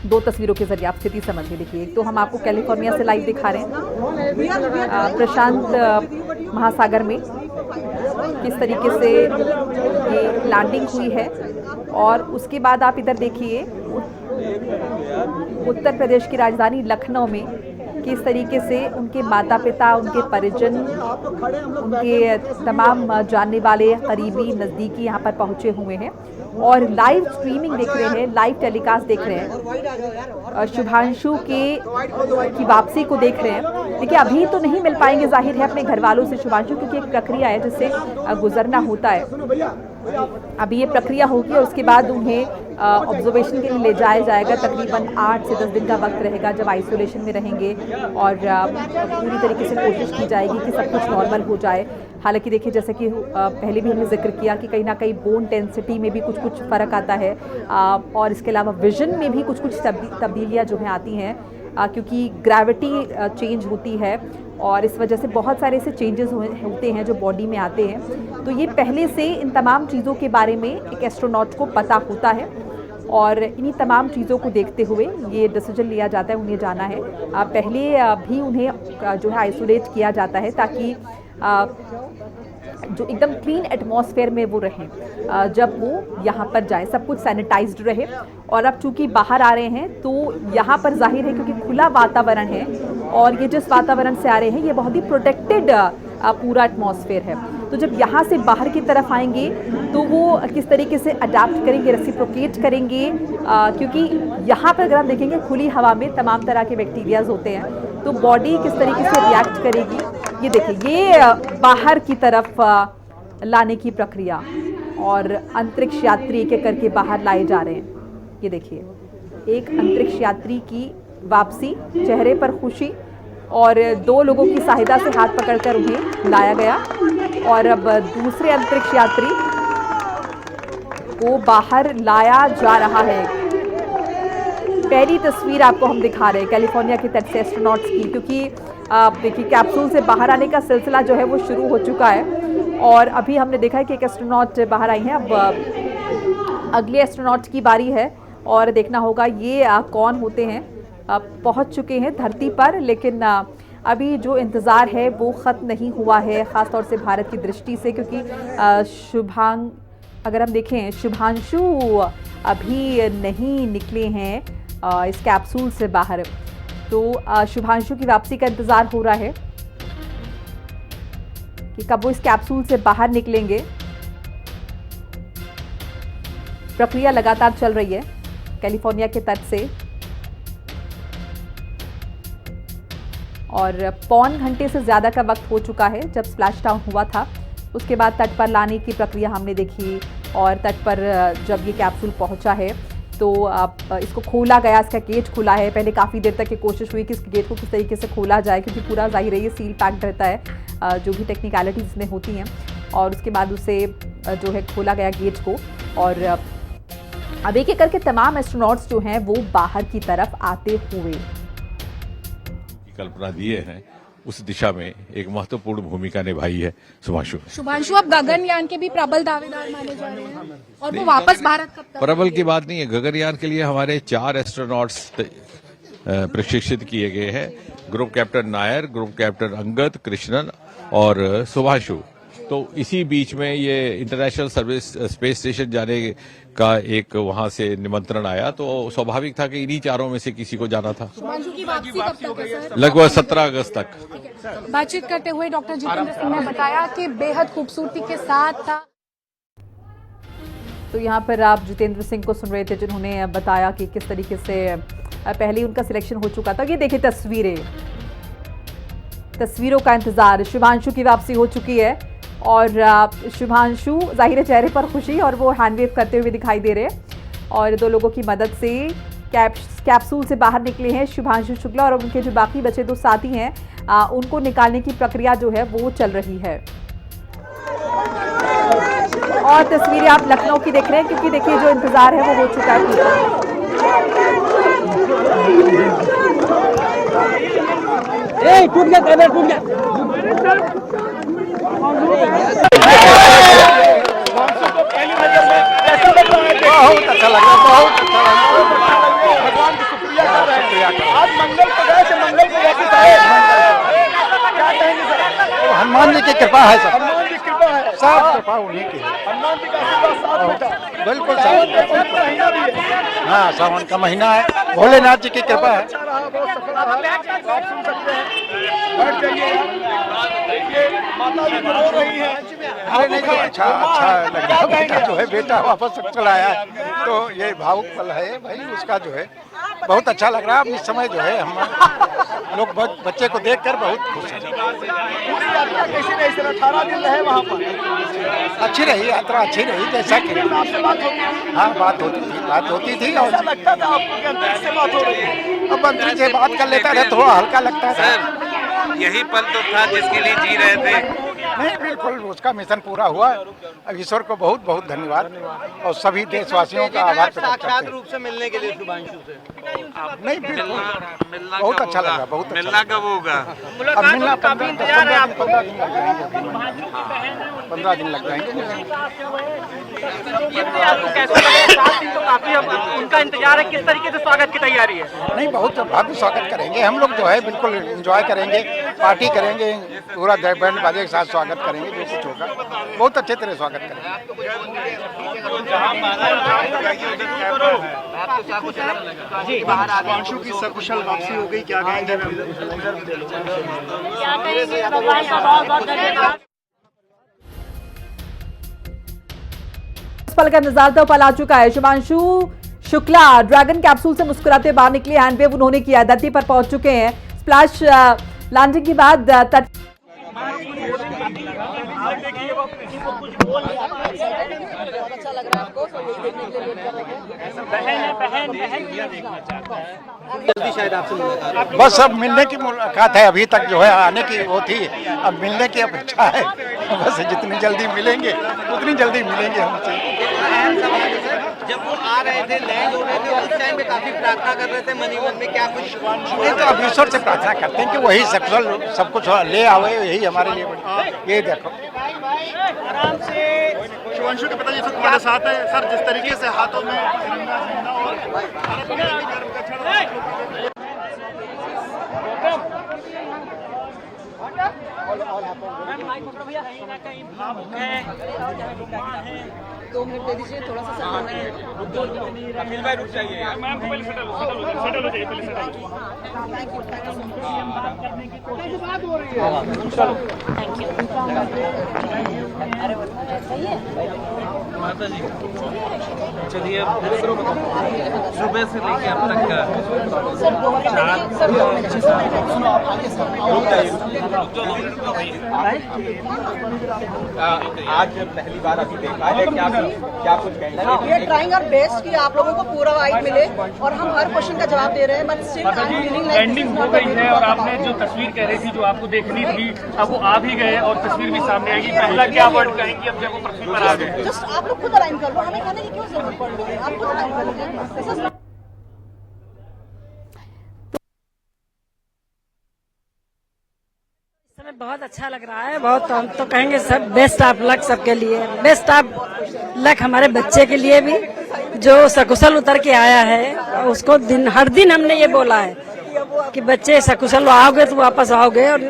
2 तस्वीरों के जरिए आप स्थिति समझिए। देखिए, एक तो हम आपको कैलिफोर्निया से लाइव दिखा रहे हैं प्रशांत महासागर में किस तरीके से ये लैंडिंग हुई है। और उसके बाद आप इधर देखिए उत्तर प्रदेश की राजधानी लखनऊ में किस तरीके से उनके माता पिता, उनके परिजन, उनके तमाम जानने वाले करीबी नज़दीकी यहाँ पर पहुँचे हुए हैं और लाइव स्ट्रीमिंग देख रहे हैं, लाइव टेलीकास्ट देख रहे हैं, शुभांशु की वापसी को देख रहे हैं। देखिए, अभी तो नहीं मिल पाएंगे जाहिर है अपने घर वालों से शुभांशु, क्योंकि एक प्रक्रिया है जिससे गुजरना होता है। अभी ये प्रक्रिया होगी और उसके बाद उन्हें ऑब्जर्वेशन के लिए ले जाया जाएगा। तकरीबन 8 से 10 दिन का वक्त रहेगा जब आइसोलेशन में रहेंगे और पूरी तरीके से कोशिश की जाएगी कि सब कुछ नॉर्मल हो जाए। हालांकि देखिए, जैसे कि पहले भी हमने जिक्र किया कि कहीं ना कहीं बोन डेंसिटी में भी कुछ फ़र्क आता है और इसके अलावा विजन में भी कुछ तब्दीलियाँ जो हैं आती हैं क्योंकि ग्रेविटी चेंज होती है और इस वजह से बहुत सारे ऐसे चेंजेस होते हैं जो बॉडी में आते हैं। तो ये पहले से इन तमाम चीज़ों के बारे में एक एस्ट्रोनॉट को पता होता है और इन्हीं तमाम चीज़ों को देखते हुए ये डिसीजन लिया जाता है, उन्हें जाना है। पहले भी उन्हें जो है आइसोलेट किया जाता है ताकि जो एकदम क्लीन एटमॉस्फेयर में वो रहें जब वो यहाँ पर जाएं, सब कुछ सैनिटाइज्ड रहे। और अब चूंकि बाहर आ रहे हैं तो यहाँ पर जाहिर है क्योंकि खुला वातावरण है और ये जिस वातावरण से आ रहे हैं ये बहुत ही प्रोटेक्टेड पूरा एटमॉस्फेयर है। तो जब यहाँ से बाहर की तरफ आएंगे तो वो किस तरीके से अडाप्ट करेंगे, रेसिप्रोकेट करेंगे क्योंकि यहाँ पर अगर हम देखेंगे खुली हवा में तमाम तरह के बैक्टीरियाज होते हैं तो बॉडी किस तरीके से रिएक्ट करेगी। ये देखिए, ये बाहर की तरफ लाने की प्रक्रिया और अंतरिक्ष यात्री एक एक करके बाहर लाए जा रहे हैं। ये देखिए, एक अंतरिक्ष यात्री की वापसी, चेहरे पर खुशी और 2 लोगों की सहायता से हाथ पकड़कर उन्हें लाया गया और अब दूसरे अंतरिक्ष यात्री को बाहर लाया जा रहा है। पहली तस्वीर आपको हम दिखा रहे हैं कैलिफोर्निया के तट से एस्ट्रोनॉट्स की, क्योंकि देखिए कैप्सूल से बाहर आने का सिलसिला जो है वो शुरू हो चुका है और अभी हमने देखा है कि एक एस्ट्रोनॉट बाहर आई हैं। अब अगले एस्ट्रोनॉट की बारी है और देखना होगा ये कौन होते हैं। पहुंच चुके हैं धरती पर, लेकिन अभी जो इंतज़ार है वो ख़त्म नहीं हुआ है, ख़ास तौर से भारत की दृष्टि से, क्योंकि अगर हम देखें शुभांशु अभी नहीं निकले हैं इस कैप्सूल से बाहर, तो शुभांशु की वापसी का इंतज़ार हो रहा है कि कब वो इस कैप्सूल से बाहर निकलेंगे। प्रक्रिया लगातार चल रही है कैलिफोर्निया के तट से और 1.25 घंटे से ज़्यादा का वक्त हो चुका है जब स्प्लैश डाउन हुआ था। उसके बाद तट पर लाने की प्रक्रिया हमने देखी और तट पर जब ये कैप्सूल पहुंचा है तो इसको खोला गया, इसका गेट खुला है। पहले काफ़ी देर तक ये कोशिश हुई कि इस गेट को किस तरीके से खोला जाए क्योंकि पूरा जाहिर है ये सील पैक्ड रहता है, जो भी टेक्निकलिटीज इसमें होती हैं, और उसके बाद उसे जो है खोला गया गेट को और अब एक एक करके तमाम एस्ट्रोनॉट्स जो हैं वो बाहर की तरफ आते हुए कल्पना दिए हैं उस दिशा में एक महत्वपूर्ण भूमिका निभाई है शुभांशु अब गगनयान के भी प्रबल दावेदार माने जा रहे हैं और वो वापस भारत कब तक? प्रबल की बात नहीं है, गगनयान के लिए हमारे 4 एस्ट्रोनॉट्स प्रशिक्षित किए गए हैं। Group captain Nair, group captain Angad, Krishnan और शुभांशु। तो इसी बीच में ये इंटरनेशनल सर्विस स्पेस स्टेशन जाने का एक वहां से निमंत्रण आया, तो स्वाभाविक था कि इन्हीं 4 में से किसी को जाना था। शुभांशु की वापसी कब तक है सर? लगभग 17 अगस्त तक। बातचीत करते हुए डॉक्टर जितेंद्र सिंह ने बताया कि बेहद खूबसूरती के साथ था। तो यहाँ पर आप जितेंद्र सिंह को सुन रहे थे जिन्होंने बताया कि किस तरीके से पहले उनका सिलेक्शन हो चुका था। ये देखिए तस्वीरों का इंतजार, शुभांशु की वापसी हो चुकी है और शुभांशु जाहिर चेहरे पर खुशी और वो हैंडवेव करते हुए दिखाई दे रहे हैं और 2 लोगों की मदद से कैप्सूल से बाहर निकले हैं शुभांशु शुक्ला और उनके जो बाकी बचे 2 साथी हैं उनको निकालने की प्रक्रिया जो है वो चल रही है। और तस्वीरें आप लखनऊ की देख रहे हैं क्योंकि देखिए जो इंतजार है वो हो चुका है। टूट गया कैमरा, टूट गया। बहुत अच्छा लगा, बहुत अच्छा लगा। भगवान की शुक्रिया कर रहे हैं। आज मंगल को गए थे, मंगल को वापस आए। क्या कहेंगे सर? हनुमान जी की कृपा है सर, हनुमान जी की कृपा है, सब कृपा उन्हीं की है। हनुमान जी का आशीर्वाद साथ बेटा, बिल्कुल महीना भी है। हाँ, सावन का महीना है, भोलेनाथ जी की कृपा है। आप सुन सकते हैं, बैठ जाइए, माता जी रो रही है। अरे नहीं, अच्छा लग रहा है, बेटा जो है बेटा वापस चला आया है, तो ये भावुक पल है भाई उसका जो है, बहुत अच्छा लग रहा है। अब इस समय जो है हम लोग बहुत बच्चे को देखकर बहुत खुश हैं। पूरी यात्रा कैसी रही सर? 18 दिन रहे वहाँ पर। अच्छी रही यात्रा, अच्छी रही जैसा कि आपसे बात होती थी? हाँ बात होती थी और ऐसा लगता था आपको कि अंतरिक्ष से बात हो रही है? अब मंत्री से बात कर लेता था, थोड़ा हल्का लगता था। यही पल तो था जिसके लिए जी रहे थे। नहीं बिल्कुल उसका मिशन पूरा हुआ। अब ईश्वर को बहुत बहुत धन्यवाद और सभी देशवासियों का आभार प्रकट करते साक्षात हैं। रूप से मिलने के लिए शुभांशु से नहीं बिल्कुल बहुत अच्छा लगा, बहुत मिलना कब होगा? अब मिलना 15 दिन लग जाएंगे, 15 दिन लग जाएंगे। आपको कैसा लगा? 7 दिन तो काफी उनका इंतजार है, किस तरीके से स्वागत की तैयारी है? नहीं बहुत भव्य स्वागत करेंगे हम लोग, जो है बिल्कुल एंजॉय करेंगे, पार्टी करेंगे, पूरा बैंड बाजे के साथ स्वागत करेंगे, जो कुछ होगा बहुत अच्छे तरह स्वागत करेंगे। जी शुभांशु की सकुशल वापसी हो गई, क्या कहेंगे? क्या कहेंगे, भगवान का बहुत बहुत धन्यवाद। इस पल का इंतजार था, पल आ चुका है। शुभांशु शुक्ला ड्रैगन कैप्सूल से मुस्कुराते बाहर निकले, हैंडवेव उन्होंने किया, धरती पर पहुंच चुके हैं। स्प्लैश लैंडिंग के बाद तट अच्छा लग रहा है आपको? जल्दी शायद आपसे मुलाकात। बस अब मिलने की मुलाकात है, अभी तक जो है आने की वो थी, अब मिलने की अपेक्षा है। बस जितनी जल्दी मिलेंगे उतनी जल्दी मिलेंगे हमसे। जब वो आ रहे थे, लैंड हो रहे थे, उस टाइम में काफी प्रार्थना कर रहे थे मन ही मन में, क्या कुछ? नहीं तो अब ईश्वर से प्रार्थना करते हैं कि वही सब कुछ ले आवे, यही हमारे लिए बड़ी। ये देखो आराम से शुभांशु के पिताजी से तुम्हारे साथ है सर, जिस तरीके से हाथों में तिरंगा झंडा और 2 मिनट दे दीजिए, थोड़ा सा सामान है। अखिल भाई रुक जाइए मैम को पहले सेटल हो जाइए, पहले सेटल हो माता जी चलिए सुबह से लेके अब तक का आज पहली बार अभी देखा है, क्या कुछ कहना है? We are trying our best कि आप लोगों को पूरा वाइट मिले और हम हर क्वेश्चन का जवाब दे रहे हैं, but still I am feeling like landing हो गई है और आपने जो तस्वीर कह रही थी जो आपको देखनी थी, अब वो आ भी गए और तस्वीर भी सामने आएगी। पहला क्या वर्ड कहेंगी अब जब वो पृथ्वी पर आ गए? जस्ट आप लोग खुद अलाइन कर लो, हमें कहने की क्यों जरूरत पड़ रही है? आप खुद अलाइन कर लीजिए। बहुत अच्छा लग रहा है, बहुत। हम तो कहेंगे सब बेस्ट ऑफ लक सबके लिए, बेस्ट ऑफ लक हमारे बच्चे के लिए भी, जो सकुशल उतर के आया है। उसको हर दिन हमने ये बोला है कि बच्चे सकुशल आओगे तो वापस आओगे, और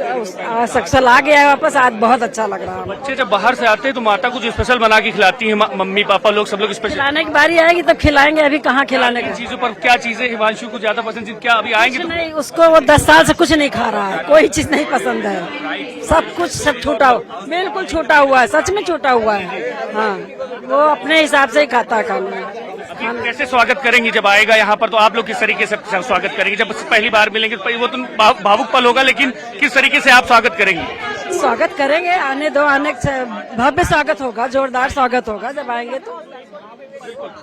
सकुशल आ गया है वापस, आज बहुत अच्छा लग रहा है। बच्चे जब बाहर से आते हैं तो माता कुछ स्पेशल बना के खिलाती है, मम्मी पापा लोग सब लोग स्पेशल खिलाने की बारी आएगी तब खिलाएंगे, अभी कहाँ खिलाने की चीजों पर। क्या चीजें हिमांशु को ज्यादा पसंद, क्या अभी आएंगे तो? नहीं, उसको वो 10 साल से कुछ नहीं खा रहा है, कोई चीज नहीं पसंद है, सब कुछ सब छूटा हुआ, बिल्कुल छूटा हुआ है, सच में छूटा हुआ है। हाँ, वो अपने हिसाब से ही खाता है खाना। कैसे स्वागत करेंगी जब आएगा यहाँ पर, तो आप लोग किस तरीके से स्वागत करेंगे? जब पहली बार मिलेंगे तो वो तो भावुक पल होगा, लेकिन किस तरीके से आप स्वागत करेंगी? स्वागत करेंगे, आने दो, आने भव्य स्वागत होगा, जोरदार स्वागत होगा जब आएंगे तो।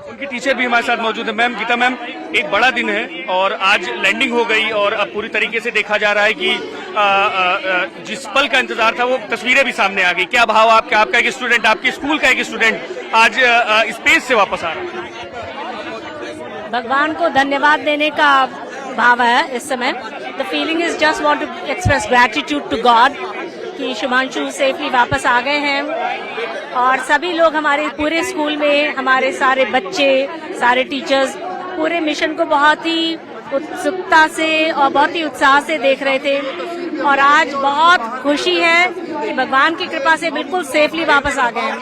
उनकी टीचर भी हमारे साथ मौजूद है। मैम, गीता मैम, एक बड़ा दिन है और आज लैंडिंग हो गई और अब पूरी तरीके से देखा जा रहा है कि जिस पल का इंतजार था वो तस्वीरें भी सामने आ गई। क्या भाव आपका? आपका एक स्टूडेंट, आपके स्कूल का एक स्टूडेंट आज स्पेस से वापस आ रहा है। भगवान को धन्यवाद देने का भाव है इस समय। The feeling is just want to express gratitude to God कि शुभांशु सेफली वापस आ गए हैं, और सभी लोग हमारे पूरे स्कूल में, हमारे सारे बच्चे, सारे टीचर्स पूरे मिशन को बहुत ही उत्सुकता से और बहुत ही उत्साह से देख रहे थे, और आज बहुत खुशी है कि भगवान की कृपा से बिल्कुल सेफली वापस आ गए हैं।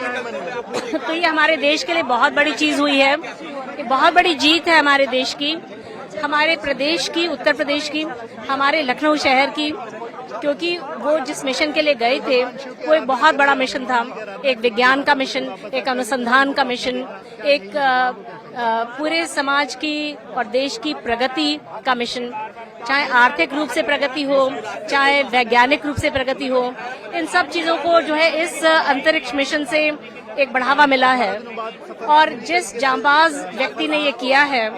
तो ये हमारे देश के लिए बहुत बड़ी चीज हुई है, ये बहुत बड़ी जीत है हमारे देश की, हमारे प्रदेश की, उत्तर प्रदेश की, हमारे लखनऊ शहर की, क्योंकि वो जिस मिशन के लिए गए थे वो एक बहुत बड़ा मिशन था, एक विज्ञान का मिशन, एक अनुसंधान का मिशन, एक पूरे समाज की और देश की प्रगति का मिशन, चाहे आर्थिक रूप से प्रगति हो, चाहे वैज्ञानिक रूप से प्रगति हो, इन सब चीजों को जो है इस अंतरिक्ष मिशन से एक बढ़ावा मिला है। और जिस जांबाज व्यक्ति ने ये किया है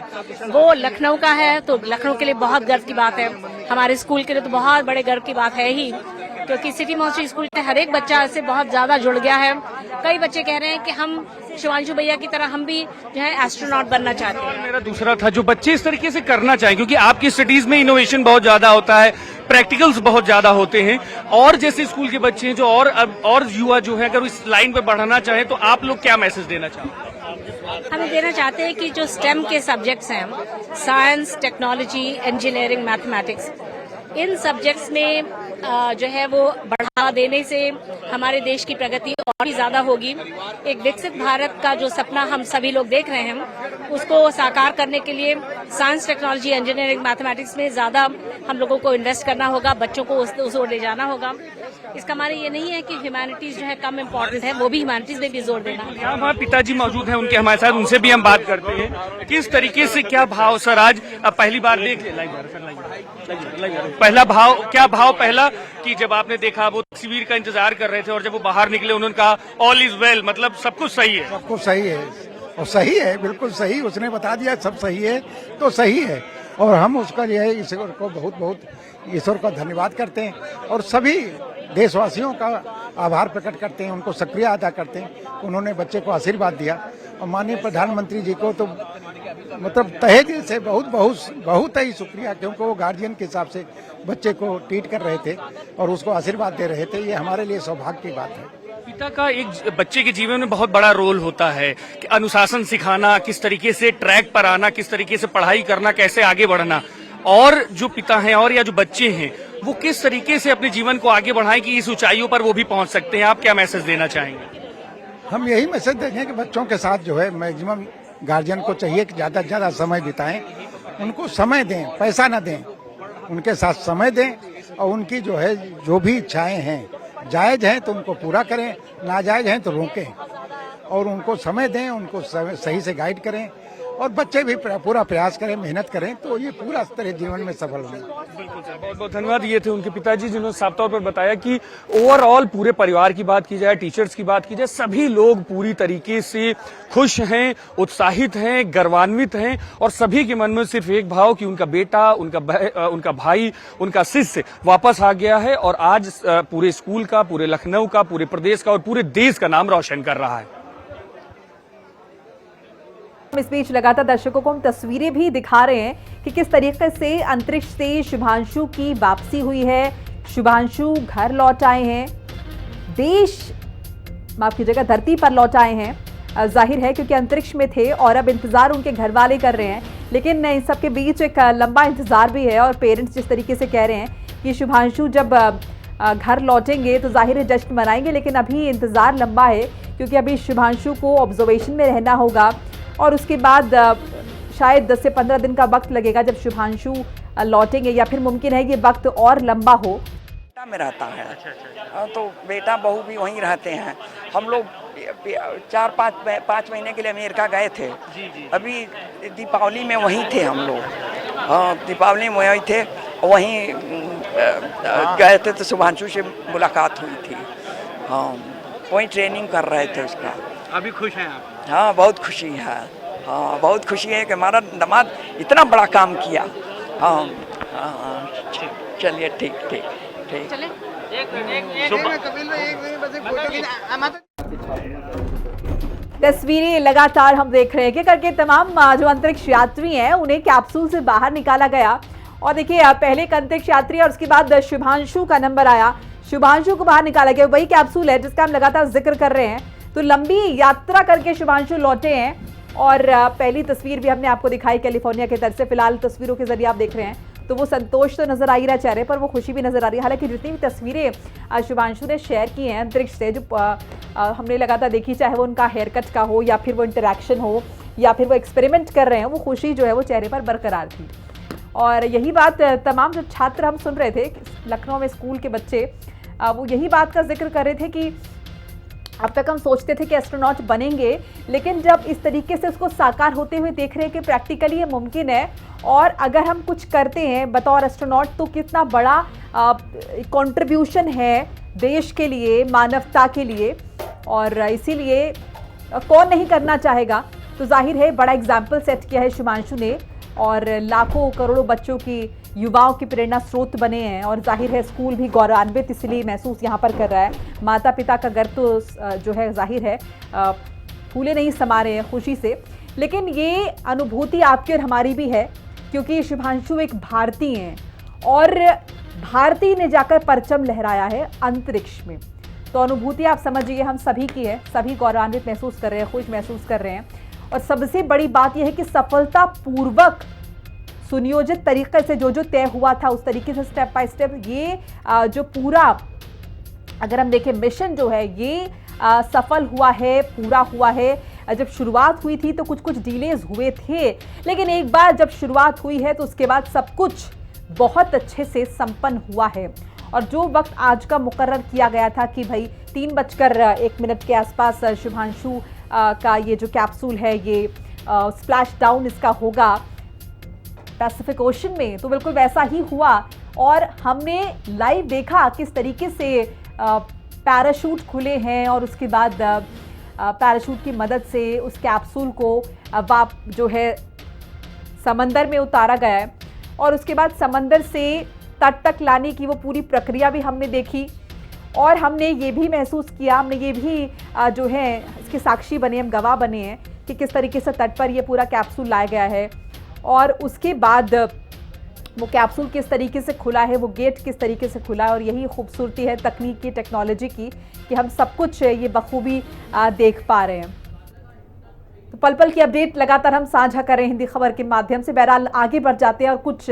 वो लखनऊ का है, तो लखनऊ के लिए बहुत गर्व की बात है। हमारे स्कूल के लिए तो बहुत बड़े गर्व की बात है ही, क्योंकि सिटी मॉन्स्टर स्कूल के हर एक बच्चा इससे बहुत ज्यादा जुड़ गया है। कई बच्चे कह रहे हैं कि हम शिवांशु भैया की तरह हम भी जो है एस्ट्रोनॉट बनना चाहते हैं। मेरा दूसरा था, जो बच्चे इस तरीके से करना चाहें, क्योंकि आपकी स्टडीज में इनोवेशन बहुत ज्यादा होता है, प्रैक्टिकल्स बहुत ज्यादा होते हैं, और जैसे स्कूल के बच्चे हैं जो और युवा जो है अगर इस लाइन पे बढ़ना चाहें, तो आप लोग क्या मैसेज देना चाहते हैं? हम देना चाहते हैं कि जो स्टेम के सब्जेक्ट्स हैं, साइंस, टेक्नोलॉजी, इंजीनियरिंग, मैथमेटिक्स, इन सब्जेक्ट्स में जो है वो बढ़ावा देने से हमारे देश की प्रगति और भी ज्यादा होगी। एक विकसित भारत का जो सपना हम सभी लोग देख रहे हैं, उसको साकार करने के लिए साइंस, टेक्नोलॉजी, इंजीनियरिंग, मैथमेटिक्स में ज्यादा हम लोगों को इन्वेस्ट करना होगा, बच्चों को उस ओर ले जाना होगा। इसका माने ये नहीं है कि ह्यूमैनिटीज जो है कम इम्पोर्टेंट है, वो भी ह्यूमैनिटीज में भी जोर देना है। यहाँ हमारे पिताजी मौजूद हैं, उनके हमारे साथ, उनसे भी हम बात करते हैं। किस तरीके से क्या भाव सर, आज पहली बार देख पहला भाव क्या भाव पहला कि जब आपने देखा वो तस्वीर का इंतजार कर रहे थे और जब वो बाहर निकले उन्होंने कहा ऑल इज वेल, मतलब सब कुछ सही है? सब कुछ सही है और सही है, बिल्कुल सही, उसने बता दिया सब सही है तो सही है। और हम उसका जो है ईश्वर को बहुत बहुत ईश्वर का धन्यवाद करते हैं और सभी देशवासियों का आभार प्रकट करते हैं, उनको शुक्रिया अदा करते हैं, उन्होंने बच्चे को आशीर्वाद दिया। और माननीय प्रधानमंत्री जी को तो मतलब तहे दिल से बहुत ही शुक्रिया, क्योंकि वो गार्जियन के हिसाब से बच्चे को ट्रीट कर रहे थे और उसको आशीर्वाद दे रहे थे। ये हमारे लिए सौभाग्य की बात है। पिता का एक बच्चे के जीवन में बहुत बड़ा रोल होता है कि अनुशासन सिखाना, किस तरीके से ट्रैक पर आना, किस तरीके से पढ़ाई करना, कैसे आगे बढ़ना। और जो पिता हैं और या जो बच्चे हैं वो किस तरीके से अपने जीवन को आगे बढ़ाएं कि इस ऊंचाइयों पर वो भी पहुंच सकते हैं, आप क्या मैसेज देना चाहेंगे? हम यही मैसेज देंगे कि बच्चों के साथ जो है मैक्सिमम गार्जियन को चाहिए कि ज्यादा से ज्यादा समय बिताएं, उनको समय दें, पैसा न दें, उनके साथ समय दें और उनकी जो है जो भी इच्छाएं हैं जायज हैं तो उनको पूरा करें, नाजायज हैं तो रोकें और उनको समय दें, उनको सही से गाइड करें और बच्चे भी पूरा प्रयास करें, मेहनत करें तो ये पूरा तरह जीवन में सफल होंगे। बिल्कुल सर, बहुत बहुत धन्यवाद। ये थे उनके पिताजी जिन्होंने साफ तौर पर बताया कि ओवरऑल पूरे परिवार की बात की जाए, टीचर्स की बात की जाए, सभी लोग पूरी तरीके से खुश हैं, उत्साहित हैं, गर्वान्वित हैं और सभी के मन में सिर्फ एक भाव कि उनका बेटा, उनका भाई, उनका शिष्य वापस आ गया है और आज पूरे स्कूल का, पूरे लखनऊ का, पूरे प्रदेश का और पूरे देश का नाम रोशन कर रहा है। इस बीच लगातार दर्शकों को हम तस्वीरें भी दिखा रहे हैं कि किस तरीके से अंतरिक्ष से शुभांशु की वापसी हुई है। शुभांशु घर लौट आए हैं, माफ कीजिएगा, धरती पर लौट आए हैं। जाहिर है क्योंकि अंतरिक्ष में थे और अब इंतजार उनके घर वाले कर रहे हैं, लेकिन इन सबके बीच एक लंबा इंतजार भी है और पेरेंट्स जिस तरीके से कह रहे हैं कि शुभांशु जब घर लौटेंगे तो जाहिर है जश्न मनाएंगे, लेकिन अभी इंतजार लंबा है क्योंकि अभी शुभांशु को ऑब्जर्वेशन में रहना होगा और उसके बाद शायद 10 से 15 दिन का वक्त लगेगा जब शुभांशु लौटेंगे, या फिर मुमकिन है कि वक्त और लंबा हो। बेटा में रहता है तो बेटा बहू भी वहीं रहते हैं। हम लोग 4-5 महीने के लिए अमेरिका गए थे, अभी दीपावली में वहीं थे हम लोग। हाँ, दीपावली में वहीं थे, वहीं गए थे तो शुभांशु से मुलाकात हुई थी। हाँ, वहीं ट्रेनिंग कर रहे थे उसका। अभी खुश हैं आप? हाँ, बहुत खुशी है। हाँ, बहुत खुशी है कि हमारा दामाद इतना बड़ा काम किया। हाँ हाँ, चलिए ठीक ठीक ठीक। तस्वीरें लगातार हम देख रहे हैं कि करके तमाम जो अंतरिक्ष यात्री हैं उन्हें कैप्सूल से बाहर निकाला गया और देखिए पहले एक अंतरिक्ष यात्री और उसके बाद शुभांशु का नंबर आया। शुभांशु को बाहर निकाला गया, वही कैप्सूल है जिसका हम लगातार जिक्र कर रहे हैं। तो लंबी यात्रा करके शुभांशु लौटे हैं और पहली तस्वीर भी हमने आपको दिखाई कैलिफोर्निया के तर्ज से। फिलहाल तस्वीरों के जरिए आप देख रहे हैं तो वो संतोष तो नजर आ ही रहा चेहरे पर, वो खुशी भी नजर आ रही है। हालांकि जितनी भी तस्वीरें शुभांशु ने शेयर की हैं अंतरिक्ष से, जो हमने लगातार देखी, चाहे वो उनका हेयर कट का हो या फिर वो इंटरेक्शन हो या फिर वो एक्सपेरिमेंट कर रहे हैं, वो खुशी जो है वो चेहरे पर बरकरार थी। और यही बात तमाम जो छात्र हम सुन रहे थे लखनऊ में, स्कूल के बच्चे, वो यही बात का जिक्र कर रहे थे कि अब तक हम सोचते थे कि एस्ट्रोनॉट बनेंगे, लेकिन जब इस तरीके से उसको साकार होते हुए देख रहे हैं कि प्रैक्टिकली ये मुमकिन है, और अगर हम कुछ करते हैं बतौर एस्ट्रोनॉट तो कितना बड़ा कंट्रीब्यूशन है देश के लिए, मानवता के लिए, और इसीलिए कौन नहीं करना चाहेगा। तो जाहिर है बड़ा एग्जाम्पल सेट किया है शुभांशु ने, और लाखों करोड़ों बच्चों की, युवाओं की प्रेरणा स्रोत बने हैं, और जाहिर है स्कूल भी गौरवान्वित इसलिए महसूस यहाँ पर कर रहा है। माता पिता का गर्व तो जो है जाहिर है फूले नहीं समा रहे हैं खुशी से, लेकिन ये अनुभूति आपकी और हमारी भी है, क्योंकि शुभांशु एक भारतीय हैं और भारतीय ने जाकर परचम लहराया है अंतरिक्ष में। तो अनुभूति आप समझिए हम सभी की है, सभी गौरवान्वित महसूस कर रहे हैं, खुश महसूस कर रहे हैं। और सबसे बड़ी बात यह है कि सफलतापूर्वक सुनियोजित तरीके से जो तय हुआ था उस तरीके से स्टेप बाय स्टेप ये जो पूरा अगर हम देखें मिशन जो है ये सफल हुआ है, पूरा हुआ है। जब शुरुआत हुई थी तो कुछ डिलेज हुए थे, लेकिन एक बार जब शुरुआत हुई है तो उसके बाद सब कुछ बहुत अच्छे से संपन्न हुआ है। और जो वक्त आज का मुकर्रर किया गया था कि भाई 3:01 के आसपास शुभांशु का ये जो कैप्सूल है ये स्प्लैश डाउन इसका होगा पैसिफिक ओशन में, तो बिल्कुल वैसा ही हुआ। और हमने लाइव देखा किस तरीके से पैराशूट खुले हैं और उसके बाद पैराशूट की मदद से उस कैप्सूल को जो है समंदर में उतारा गया है, और उसके बाद समंदर से तट तक लाने की वो पूरी प्रक्रिया भी हमने देखी। और हमने ये भी महसूस किया, हमने ये भी जो है इसके साक्षी बने, हम गवाह बने हैं कि किस तरीके से तट पर ये पूरा कैप्सूल लाया गया है, और उसके बाद वो कैप्सूल किस तरीके से खुला है, वो गेट किस तरीके से खुला है। और यही खूबसूरती है तकनीक की, टेक्नोलॉजी की, कि हम सब कुछ ये बखूबी देख पा रहे हैं। तो पल पल की अपडेट लगातार हम साझा कर रहे हैं हिंदी खबर के माध्यम से। बहरहाल आगे बढ़ जाते हैं और कुछ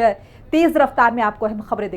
तेज़ रफ्तार में आपको हम खबरें